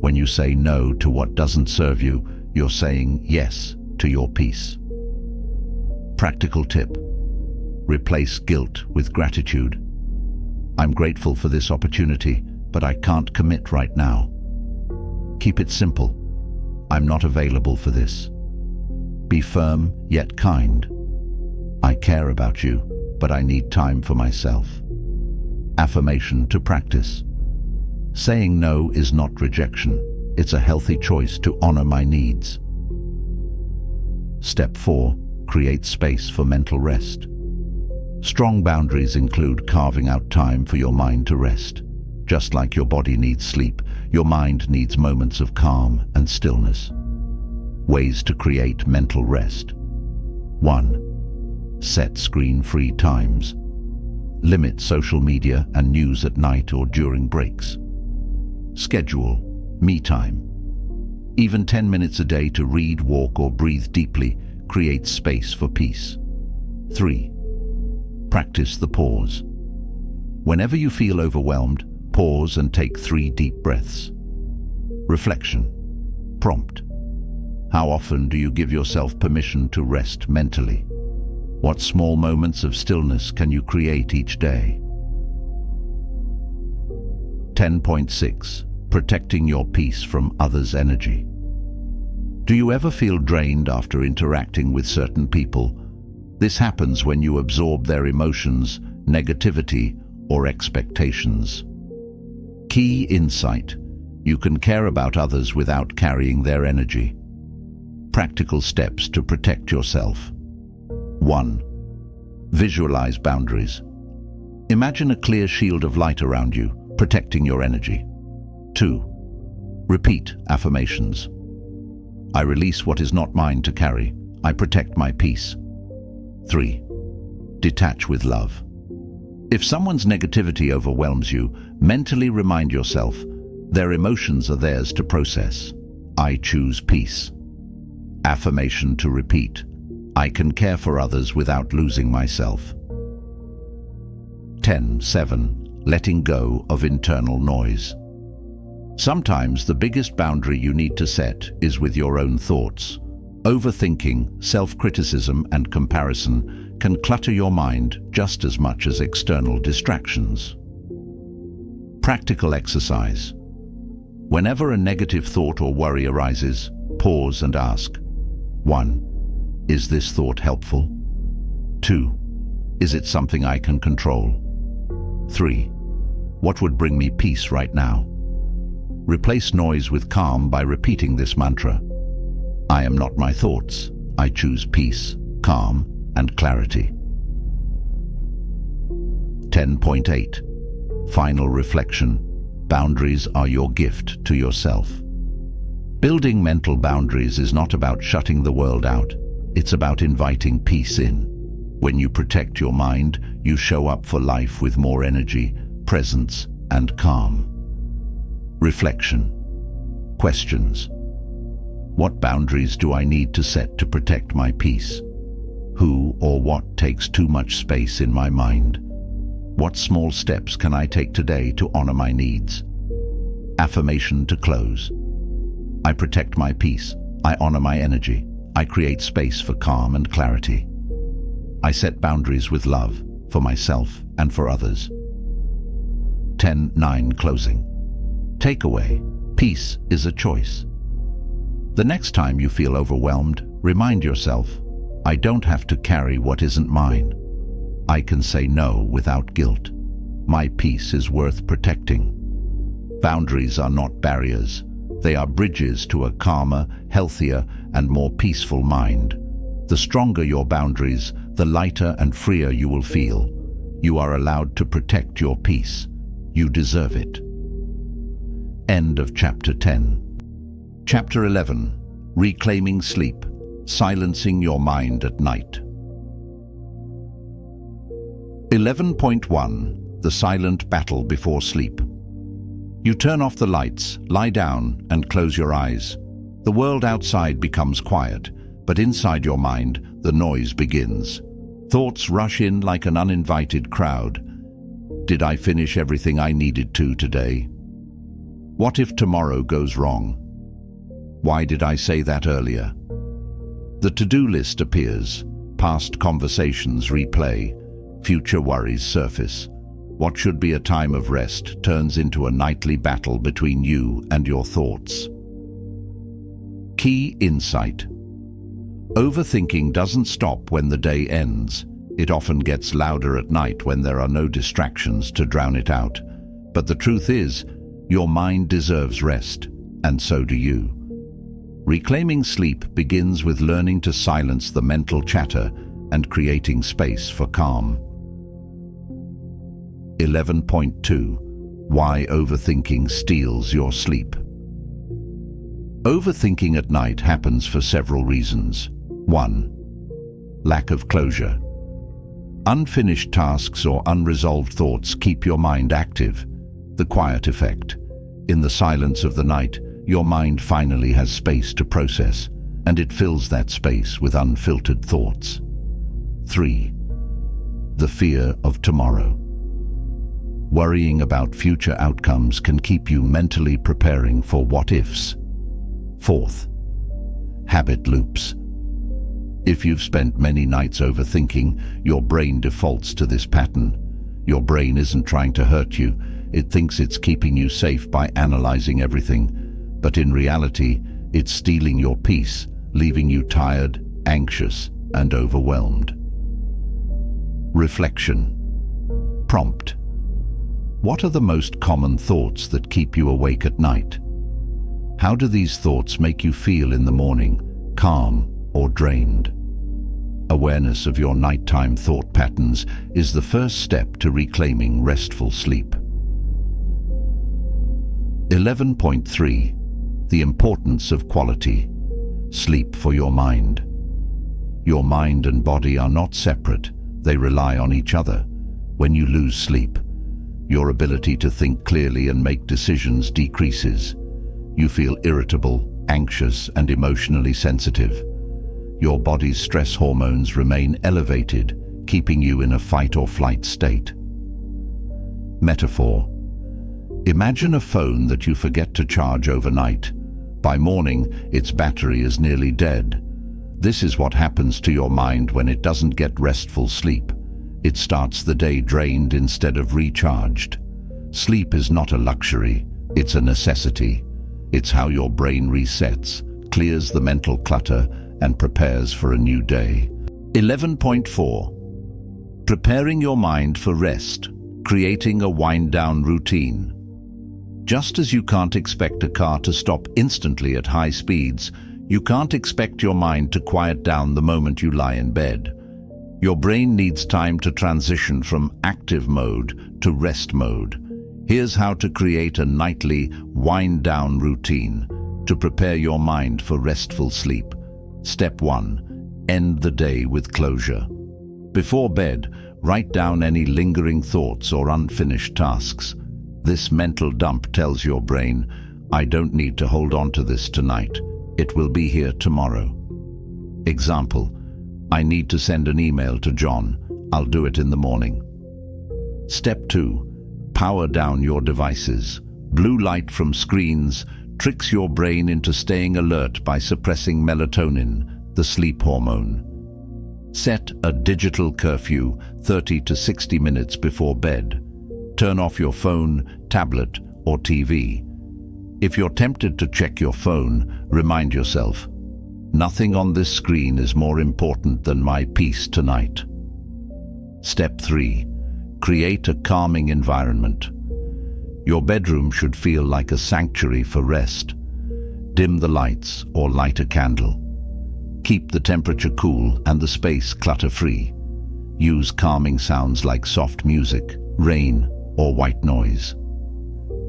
When you say no to what doesn't serve you, you're saying yes to your peace. Practical tip. Replace guilt with gratitude. I'm grateful for this opportunity, but I can't commit right now. Keep it simple. I'm not available for this. Be firm yet kind. I care about you, but I need time for myself. Affirmation to practice. Saying no is not rejection. It's a healthy choice to honor my needs. Step 4. Create space for mental rest. Strong boundaries include carving out time for your mind to rest. Just like your body needs sleep, your mind needs moments of calm and stillness. Ways to create mental rest. 1. Set screen-free times. Limit social media and news at night or during breaks. Schedule me time. Even 10 minutes a day to read, walk, or breathe deeply creates space for peace. 3. Practice the pause. Whenever you feel overwhelmed, pause and take 3 deep breaths. Reflection. Prompt. How often do you give yourself permission to rest mentally? What small moments of stillness can you create each day? 10.6. Protecting your peace from others' energy. Do you ever feel drained after interacting with certain people? This happens when you absorb their emotions, negativity, or expectations. Key insight. You can care about others without carrying their energy. Practical steps to protect yourself. 1. Visualize boundaries. Imagine a clear shield of light around you, protecting your energy. 2. Repeat affirmations. I release what is not mine to carry. I protect my peace. 3. Detach with love. If someone's negativity overwhelms you, mentally remind yourself, their emotions are theirs to process. I choose peace. Affirmation to repeat. I can care for others without losing myself. 10.7. Letting go of internal noise. Sometimes the biggest boundary you need to set is with your own thoughts. Overthinking, self-criticism, and comparison can clutter your mind just as much as external distractions. Practical exercise. Whenever a negative thought or worry arises, pause and ask. 1. Is this thought helpful? 2. Is it something I can control? 3. What would bring me peace right now? Replace noise with calm by repeating this mantra. I am not my thoughts. I choose peace, calm, and clarity. 10.8. Final reflection. Boundaries are your gift to yourself. Building mental boundaries is not about shutting the world out. It's about inviting peace in. When you protect your mind, you show up for life with more energy, presence, and calm. Reflection. Questions. What boundaries do I need to set to protect my peace? Who or what takes too much space in my mind? What small steps can I take today to honor my needs? Affirmation to close. I protect my peace. I honor my energy. I create space for calm and clarity. I set boundaries with love for myself and for others. 10:9 Closing. Takeaway. Peace is a choice. The next time you feel overwhelmed, remind yourself, I don't have to carry what isn't mine. I can say no without guilt. My peace is worth protecting. Boundaries are not barriers. They are bridges to a calmer, healthier, and more peaceful mind. The stronger your boundaries, the lighter and freer you will feel. You are allowed to protect your peace. You deserve it. End of Chapter 10. Chapter 11. Reclaiming Sleep. Silencing Your Mind at Night. 11.1. The Silent Battle Before Sleep. You turn off the lights, lie down, and close your eyes. The world outside becomes quiet, but inside your mind, the noise begins. Thoughts rush in like an uninvited crowd. Did I finish everything I needed to today? What if tomorrow goes wrong? Why did I say that earlier? The to-do list appears. Past conversations replay. Future worries surface. What should be a time of rest turns into a nightly battle between you and your thoughts. Key insight. Overthinking doesn't stop when the day ends. It often gets louder at night when there are no distractions to drown it out. But the truth is, your mind deserves rest, and so do you. Reclaiming sleep begins with learning to silence the mental chatter and creating space for calm. 11.2. Why overthinking steals your sleep. Overthinking at night happens for several reasons. 1. Lack of closure. Unfinished tasks or unresolved thoughts keep your mind active. The quiet effect. In the silence of the night, your mind finally has space to process, and it fills that space with unfiltered thoughts. 3. The fear of tomorrow. Worrying about future outcomes can keep you mentally preparing for what-ifs. 4th. Habit loops. If you've spent many nights overthinking, your brain defaults to this pattern. Your brain isn't trying to hurt you. It thinks it's keeping you safe by analyzing everything. But in reality, it's stealing your peace, leaving you tired, anxious, and overwhelmed. Reflection. Prompt. What are the most common thoughts that keep you awake at night? How do these thoughts make you feel in the morning, calm or drained? Awareness of your nighttime thought patterns is the first step to reclaiming restful sleep. 11.3. The importance of quality. Sleep for your mind. Your mind and body are not separate. They rely on each other. When you lose sleep, your ability to think clearly and make decisions decreases. You feel irritable, anxious, and emotionally sensitive. Your body's stress hormones remain elevated, keeping you in a fight or flight state. Metaphor. Imagine a phone that you forget to charge overnight. By morning, its battery is nearly dead. This is what happens to your mind when it doesn't get restful sleep. It starts the day drained instead of recharged. Sleep is not a luxury, it's a necessity. It's how your brain resets, clears the mental clutter, and prepares for a new day. 11.4. Preparing your mind for rest, creating a wind-down routine. Just as you can't expect a car to stop instantly at high speeds, you can't expect your mind to quiet down the moment you lie in bed. Your brain needs time to transition from active mode to rest mode. Here's how to create a nightly wind-down routine to prepare your mind for restful sleep. Step 1. End the day with closure. Before bed, write down any lingering thoughts or unfinished tasks. This mental dump tells your brain, I don't need to hold on to this tonight. It will be here tomorrow. Example, I need to send an email to John. I'll do it in the morning. Step 2. Power down your devices. Blue light from screens tricks your brain into staying alert by suppressing melatonin, the sleep hormone. Set a digital curfew 30 to 60 minutes before bed. Turn off your phone, tablet, or TV. If you're tempted to check your phone, remind yourself, nothing on this screen is more important than my peace tonight. Step 3. Create a calming environment. Your bedroom should feel like a sanctuary for rest. Dim the lights or light a candle. Keep the temperature cool and the space clutter-free. Use calming sounds like soft music, rain, or white noise.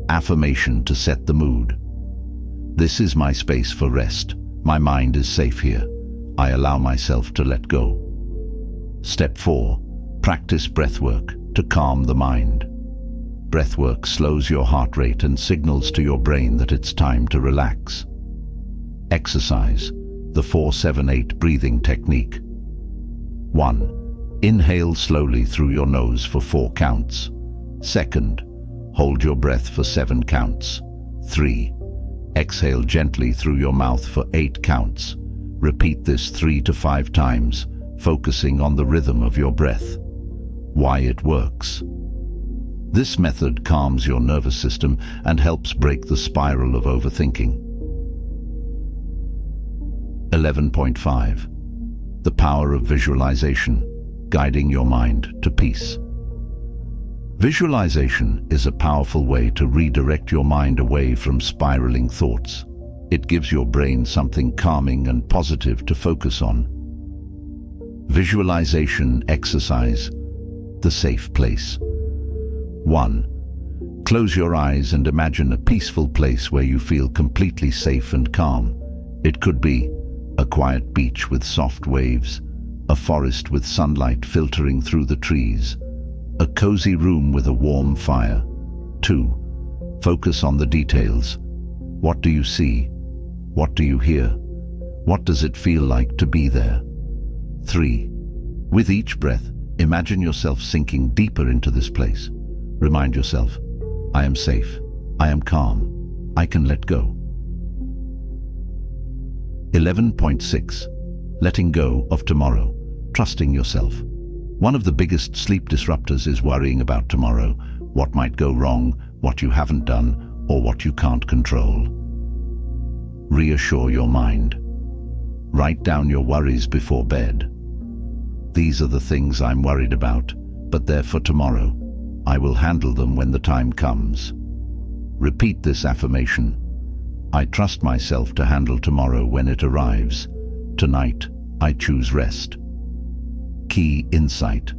Affirmation to set the mood. This is my space for rest. My mind is safe here. I allow myself to let go. Step 4. Practice breathwork to calm the mind. Breathwork slows your heart rate and signals to your brain that it's time to relax. Exercise, the 4-7-8 breathing technique. 1. Inhale slowly through your nose for 4 counts. 2nd, hold your breath for 7 counts. 3. Exhale gently through your mouth for 8 counts. Repeat this 3 to 5 times, focusing on the rhythm of your breath. Why it works. This method calms your nervous system and helps break the spiral of overthinking. 11.5. The power of visualization, guiding your mind to peace. Visualization is a powerful way to redirect your mind away from spiraling thoughts. It gives your brain something calming and positive to focus on. Visualization exercise, the safe place. 1. Close your eyes and imagine a peaceful place where you feel completely safe and calm. It could be a quiet beach with soft waves, a forest with sunlight filtering through the trees, a cozy room with a warm fire. 2. Focus on the details. What do you see? What do you hear? What does it feel like to be there? 3. With each breath, imagine yourself sinking deeper into this place. Remind yourself, I am safe, I am calm, I can let go. 11.6. Letting go of tomorrow, trusting yourself. One of the biggest sleep disruptors is worrying about tomorrow, what might go wrong, what you haven't done, or what you can't control. Reassure your mind. Write down your worries before bed. These are the things I'm worried about, but they're for tomorrow. I will handle them when the time comes. Repeat this affirmation. I trust myself to handle tomorrow when it arrives. Tonight, I choose rest. Key insight.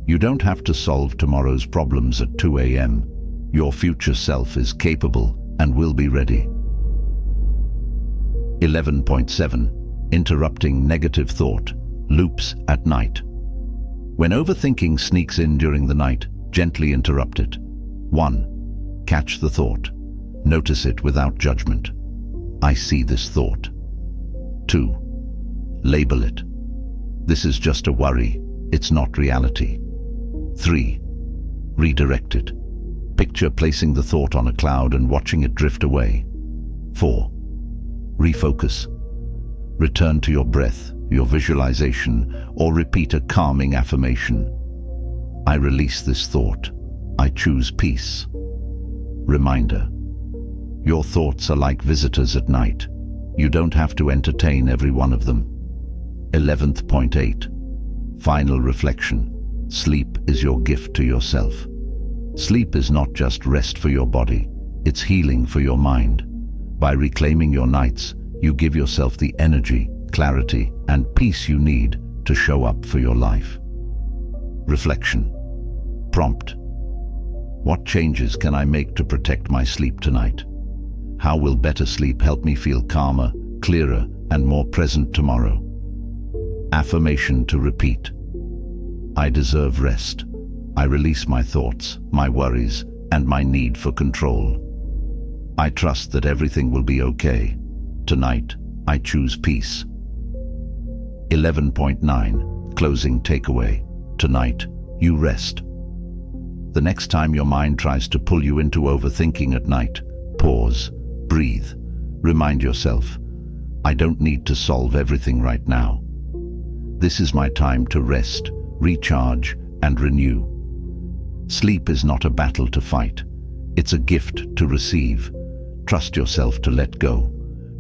You don't have to solve tomorrow's problems at 2 a.m. Your future self is capable and will be ready. 11.7. Interrupting negative thought. Loops at night. When overthinking sneaks in during the night, gently interrupt it. 1. Catch the thought. Notice it without judgment. I see this thought. 2. Label it. This is just a worry. It's not reality. 3. Redirect it. Picture placing the thought on a cloud and watching it drift away. 4. Refocus. Return to your breath, your visualization, or repeat a calming affirmation. I release this thought. I choose peace. Reminder. Your thoughts are like visitors at night. You don't have to entertain every one of them. 11.8. Final reflection. Sleep is your gift to yourself. Sleep is not just rest for your body, it's healing for your mind. By reclaiming your nights, you give yourself the energy, clarity, and peace you need to show up for your life. Reflection. Prompt. What changes can I make to protect my sleep tonight? How will better sleep help me feel calmer, clearer, and more present tomorrow? Affirmation to repeat. I deserve rest. I release my thoughts, my worries, and my need for control. I trust that everything will be okay. Tonight, I choose peace. 11.9. Closing takeaway. Tonight, you rest. The next time your mind tries to pull you into overthinking at night, pause, breathe, remind yourself, I don't need to solve everything right now. This is my time to rest, recharge, and renew. Sleep is not a battle to fight. It's a gift to receive. Trust yourself to let go.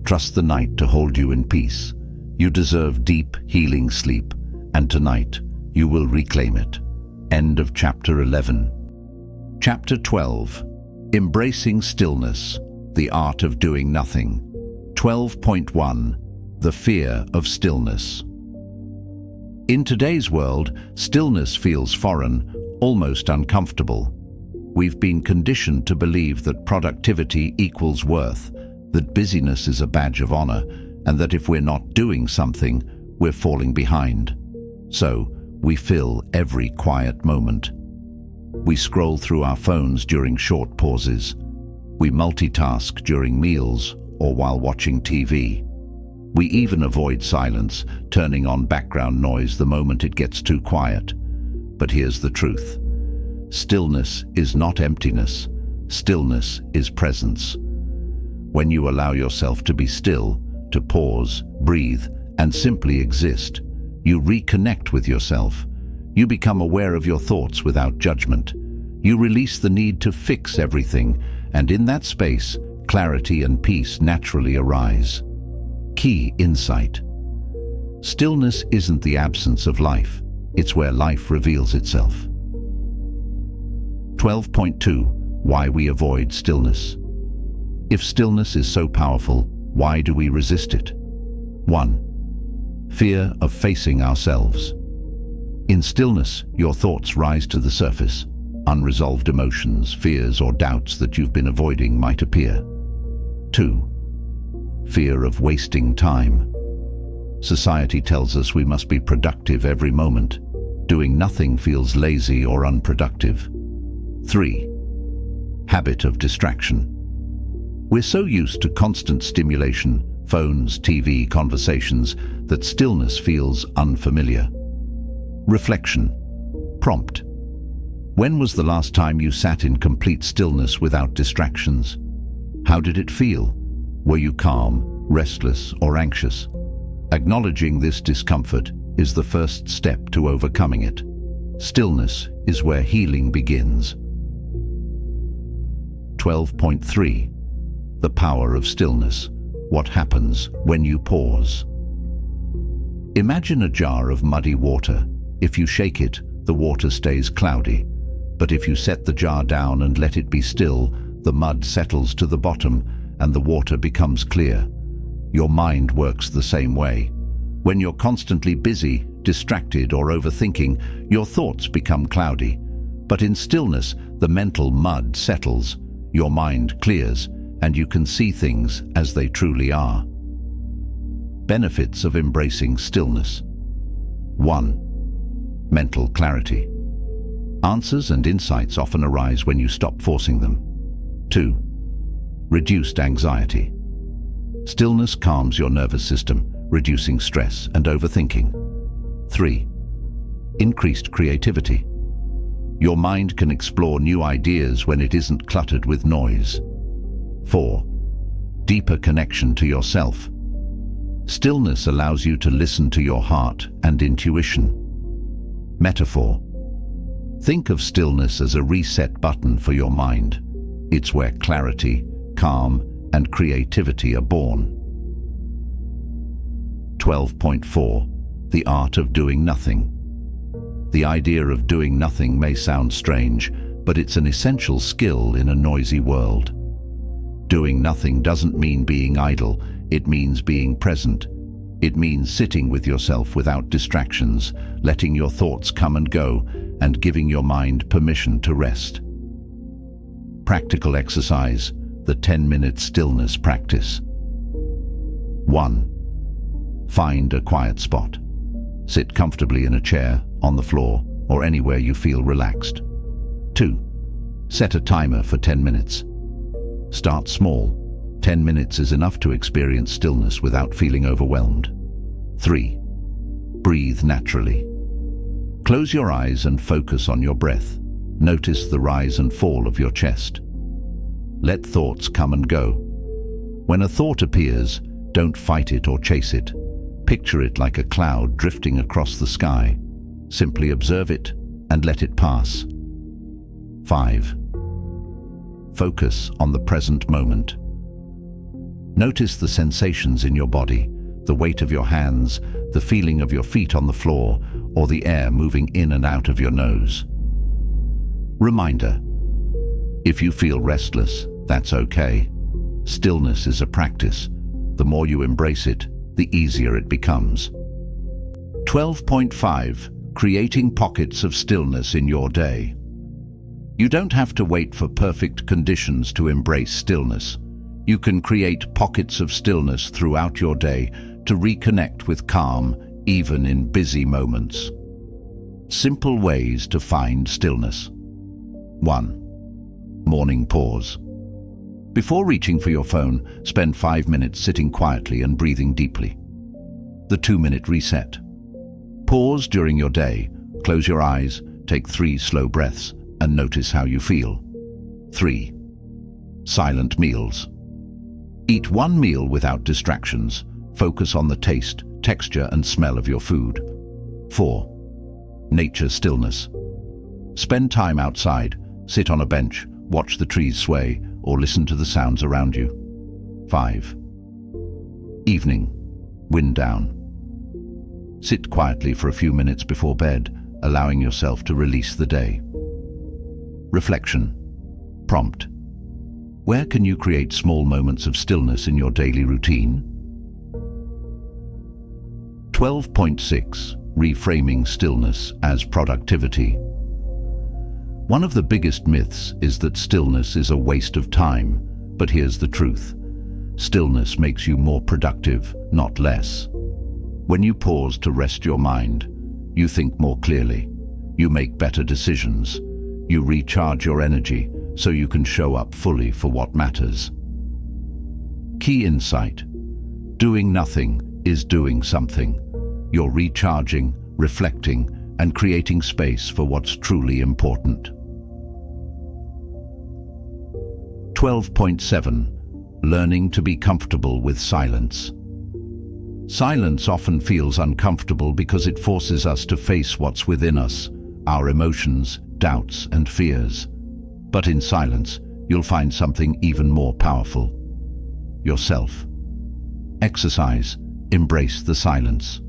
Trust the night to hold you in peace. You deserve deep, healing sleep, and tonight you will reclaim it. End of Chapter 11. Chapter 12. Embracing Stillness, the Art of Doing Nothing. 12.1. The Fear of Stillness. In today's world, stillness feels foreign, almost uncomfortable. We've been conditioned to believe that productivity equals worth, that busyness is a badge of honor, and that if we're not doing something, we're falling behind. So, we fill every quiet moment. We scroll through our phones during short pauses. We multitask during meals or while watching TV. We even avoid silence, turning on background noise the moment it gets too quiet. But here's the truth. Stillness is not emptiness. Stillness is presence. When you allow yourself to be still, to pause, breathe, and simply exist, you reconnect with yourself. You become aware of your thoughts without judgment. You release the need to fix everything, and in that space, clarity and peace naturally arise. Key insight. Stillness isn't the absence of life. It's where life reveals itself. 12.2. Why we avoid stillness. If stillness is so powerful, why do we resist it? 1. Fear of facing ourselves. In stillness, your thoughts rise to the surface. Unresolved emotions, fears, or doubts that you've been avoiding might appear. 2. Fear of wasting time. Society tells us we must be productive every moment. Doing nothing feels lazy or unproductive. 3. Habit of distraction. We're so used to constant stimulation, phones, TV, conversations, that stillness feels unfamiliar. Reflection. Prompt. When was the last time you sat in complete stillness without distractions? How did it feel? Were you calm, restless, or anxious? Acknowledging this discomfort is the first step to overcoming it. Stillness is where healing begins. 12.3. The Power of Stillness. What happens when you pause? Imagine a jar of muddy water. If you shake it, the water stays cloudy. But if you set the jar down and let it be still, the mud settles to the bottom and the water becomes clear. Your mind works the same way. When you're constantly busy, distracted, or overthinking, your thoughts become cloudy. But in stillness, the mental mud settles, your mind clears, and you can see things as they truly are. Benefits of embracing stillness. 1. Mental clarity. Answers and insights often arise when you stop forcing them. 2. Reduced anxiety. Stillness calms your nervous system, reducing stress and overthinking. 3. Increased creativity. Your mind can explore new ideas when it isn't cluttered with noise. 4. Deeper connection to yourself. Stillness allows you to listen to your heart and intuition. Metaphor. Think of stillness as a reset button for your mind. It's where clarity, calm, and creativity are born. 12.4. The Art of Doing Nothing. The idea of doing nothing may sound strange, but it's an essential skill in a noisy world. Doing nothing doesn't mean being idle, it means being present. It means sitting with yourself without distractions, letting your thoughts come and go, and giving your mind permission to rest. Practical exercise, the 10-minute stillness practice. 1. Find a quiet spot. Sit comfortably in a chair, on the floor, or anywhere you feel relaxed. 2. Set a timer for 10 minutes. Start small. 10 minutes is enough to experience stillness without feeling overwhelmed. 3. Breathe naturally. Close your eyes and focus on your breath. Notice the rise and fall of your chest. Let thoughts come and go. When a thought appears, don't fight it or chase it. Picture it like a cloud drifting across the sky. Simply observe it and let it pass. 5. Focus on the present moment. Notice the sensations in your body, the weight of your hands, the feeling of your feet on the floor, or the air moving in and out of your nose. Reminder: if you feel restless, that's okay. Stillness is a practice. The more you embrace it, the easier it becomes. 12.5. Creating pockets of stillness in your day. You don't have to wait for perfect conditions to embrace stillness. You can create pockets of stillness throughout your day to reconnect with calm, even in busy moments. Simple ways to find stillness. 1. Morning pause. Before reaching for your phone, spend 5 minutes sitting quietly and breathing deeply. The 2-minute reset. Pause during your day, close your eyes, take 3 slow breaths, and notice how you feel. 3. Silent meals. Eat one meal without distractions. Focus on the taste, texture, and smell of your food. 4. Nature stillness. Spend time outside, sit on a bench, watch the trees sway, or listen to the sounds around you. 5. Evening. Wind down. Sit quietly for a few minutes before bed, allowing yourself to release the day. Reflection. Prompt: where can you create small moments of stillness in your daily routine? 12.6. Reframing stillness as productivity. One of the biggest myths is that stillness is a waste of time, but here's the truth. Stillness makes you more productive, not less. When you pause to rest your mind, you think more clearly, you make better decisions, you recharge your energy so you can show up fully for what matters. Key insight: doing nothing is doing something. You're recharging, reflecting, and creating space for what's truly important. 12.7. Learning to be comfortable with silence. Silence often feels uncomfortable because it forces us to face what's within us, our emotions, doubts, and fears. But in silence, you'll find something even more powerful: yourself. Exercise. Embrace the silence.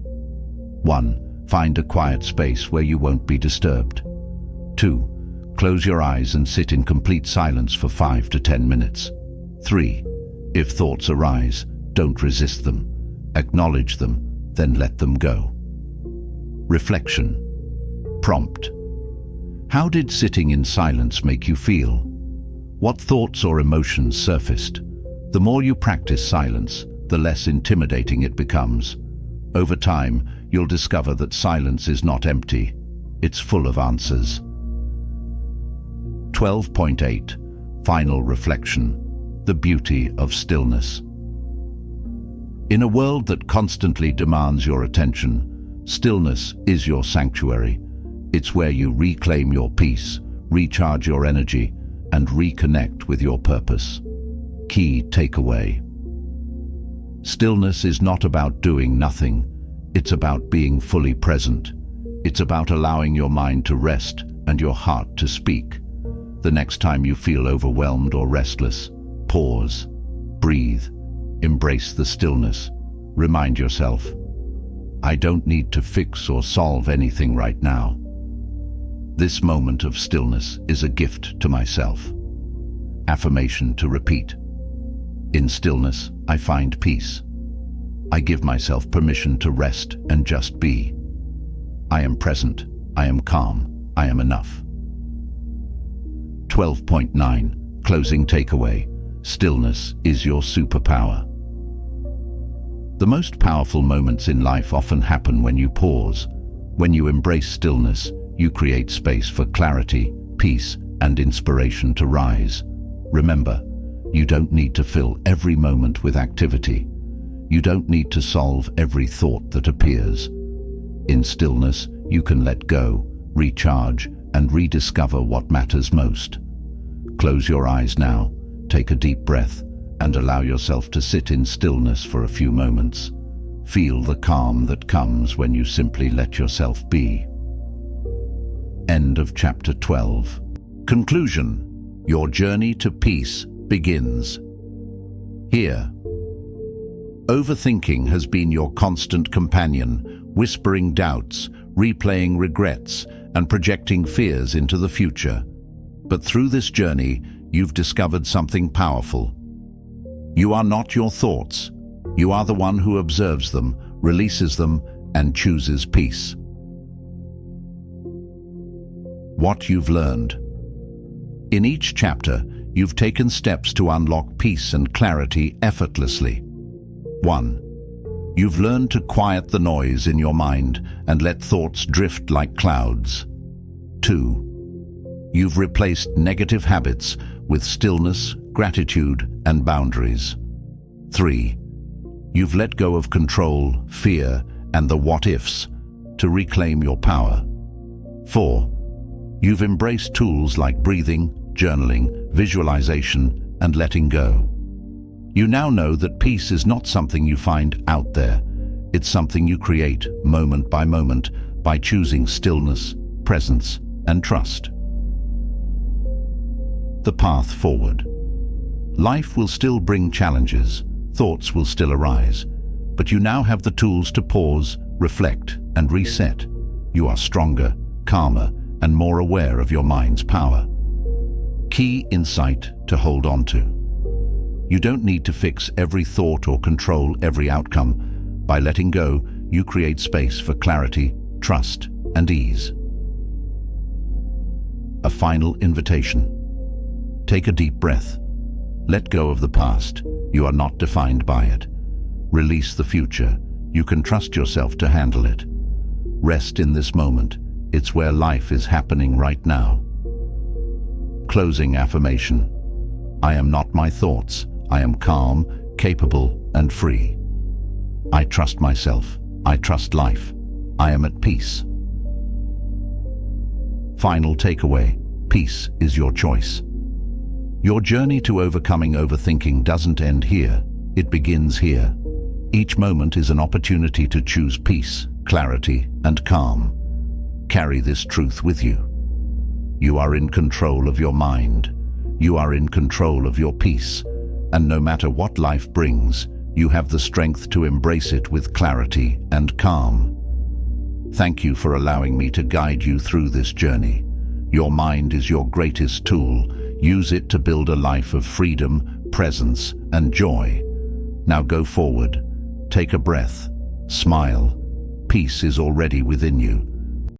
1. Find a quiet space where you won't be disturbed. 2. Close your eyes and sit in complete silence for 5 to 10 minutes. 3. If thoughts arise, don't resist them. Acknowledge them, then let them go. Reflection. Prompt: how did sitting in silence make you feel? What thoughts or emotions surfaced? The more you practice silence, the less intimidating it becomes. Over time, you'll discover that silence is not empty. It's full of answers. 12.8. Final reflection. The beauty of stillness. In a world that constantly demands your attention, stillness is your sanctuary. It's where you reclaim your peace, recharge your energy, and reconnect with your purpose. Key takeaway: stillness is not about doing nothing. It's about being fully present. It's about allowing your mind to rest and your heart to speak. The next time you feel overwhelmed or restless, pause, breathe, embrace the stillness. Remind yourself, I don't need to fix or solve anything right now. This moment of stillness is a gift to myself. Affirmation to repeat: in stillness, I find peace. I give myself permission to rest and just be. I am present, I am calm, I am enough. 12.9. Closing takeaway. Stillness is your superpower. The most powerful moments in life often happen when you pause. When you embrace stillness, you create space for clarity, peace, and inspiration to rise. Remember, you don't need to fill every moment with activity. You don't need to solve every thought that appears. In stillness, you can let go, recharge, and rediscover what matters most. Close your eyes now, take a deep breath, and allow yourself to sit in stillness for a few moments. Feel the calm that comes when you simply let yourself be. End of chapter 12. Conclusion. Your journey to peace begins here. Overthinking has been your constant companion, whispering doubts, replaying regrets, and projecting fears into the future. But through this journey, you've discovered something powerful. You are not your thoughts. You are the one who observes them, releases them, and chooses peace. What you've learned. In each chapter, you've taken steps to unlock peace and clarity effortlessly. 1. You've learned to quiet the noise in your mind and let thoughts drift like clouds. 2. You've replaced negative habits with stillness, gratitude, and boundaries. 3. You've let go of control, fear, and the what-ifs to reclaim your power. 4. You've embraced tools like breathing, journaling, visualization, and letting go. You now know that peace is not something you find out there. It's something you create moment by choosing stillness, presence, and trust. The path forward. Life will still bring challenges, thoughts will still arise, but you now have the tools to pause, reflect, and reset. You are stronger, calmer, and more aware of your mind's power. Key insight to hold on to. You don't need to fix every thought or control every outcome. By letting go, you create space for clarity, trust, and ease. A final invitation. Take a deep breath. Let go of the past. You are not defined by it. Release the future. You can trust yourself to handle it. Rest in this moment. It's where life is happening right now. Closing affirmation. I am not my thoughts. I am calm, capable, and free. I trust myself. I trust life. I am at peace. Final takeaway. Peace is your choice. Your journey to overcoming overthinking doesn't end here. It begins here. Each moment is an opportunity to choose peace, clarity, and calm. Carry this truth with you. You are in control of your mind. You are in control of your peace. And no matter what life brings, you have the strength to embrace it with clarity and calm. Thank you for allowing me to guide you through this journey. Your mind is your greatest tool. Use it to build a life of freedom, presence, and joy. Now go forward. Take a breath. Smile. Peace is already within you.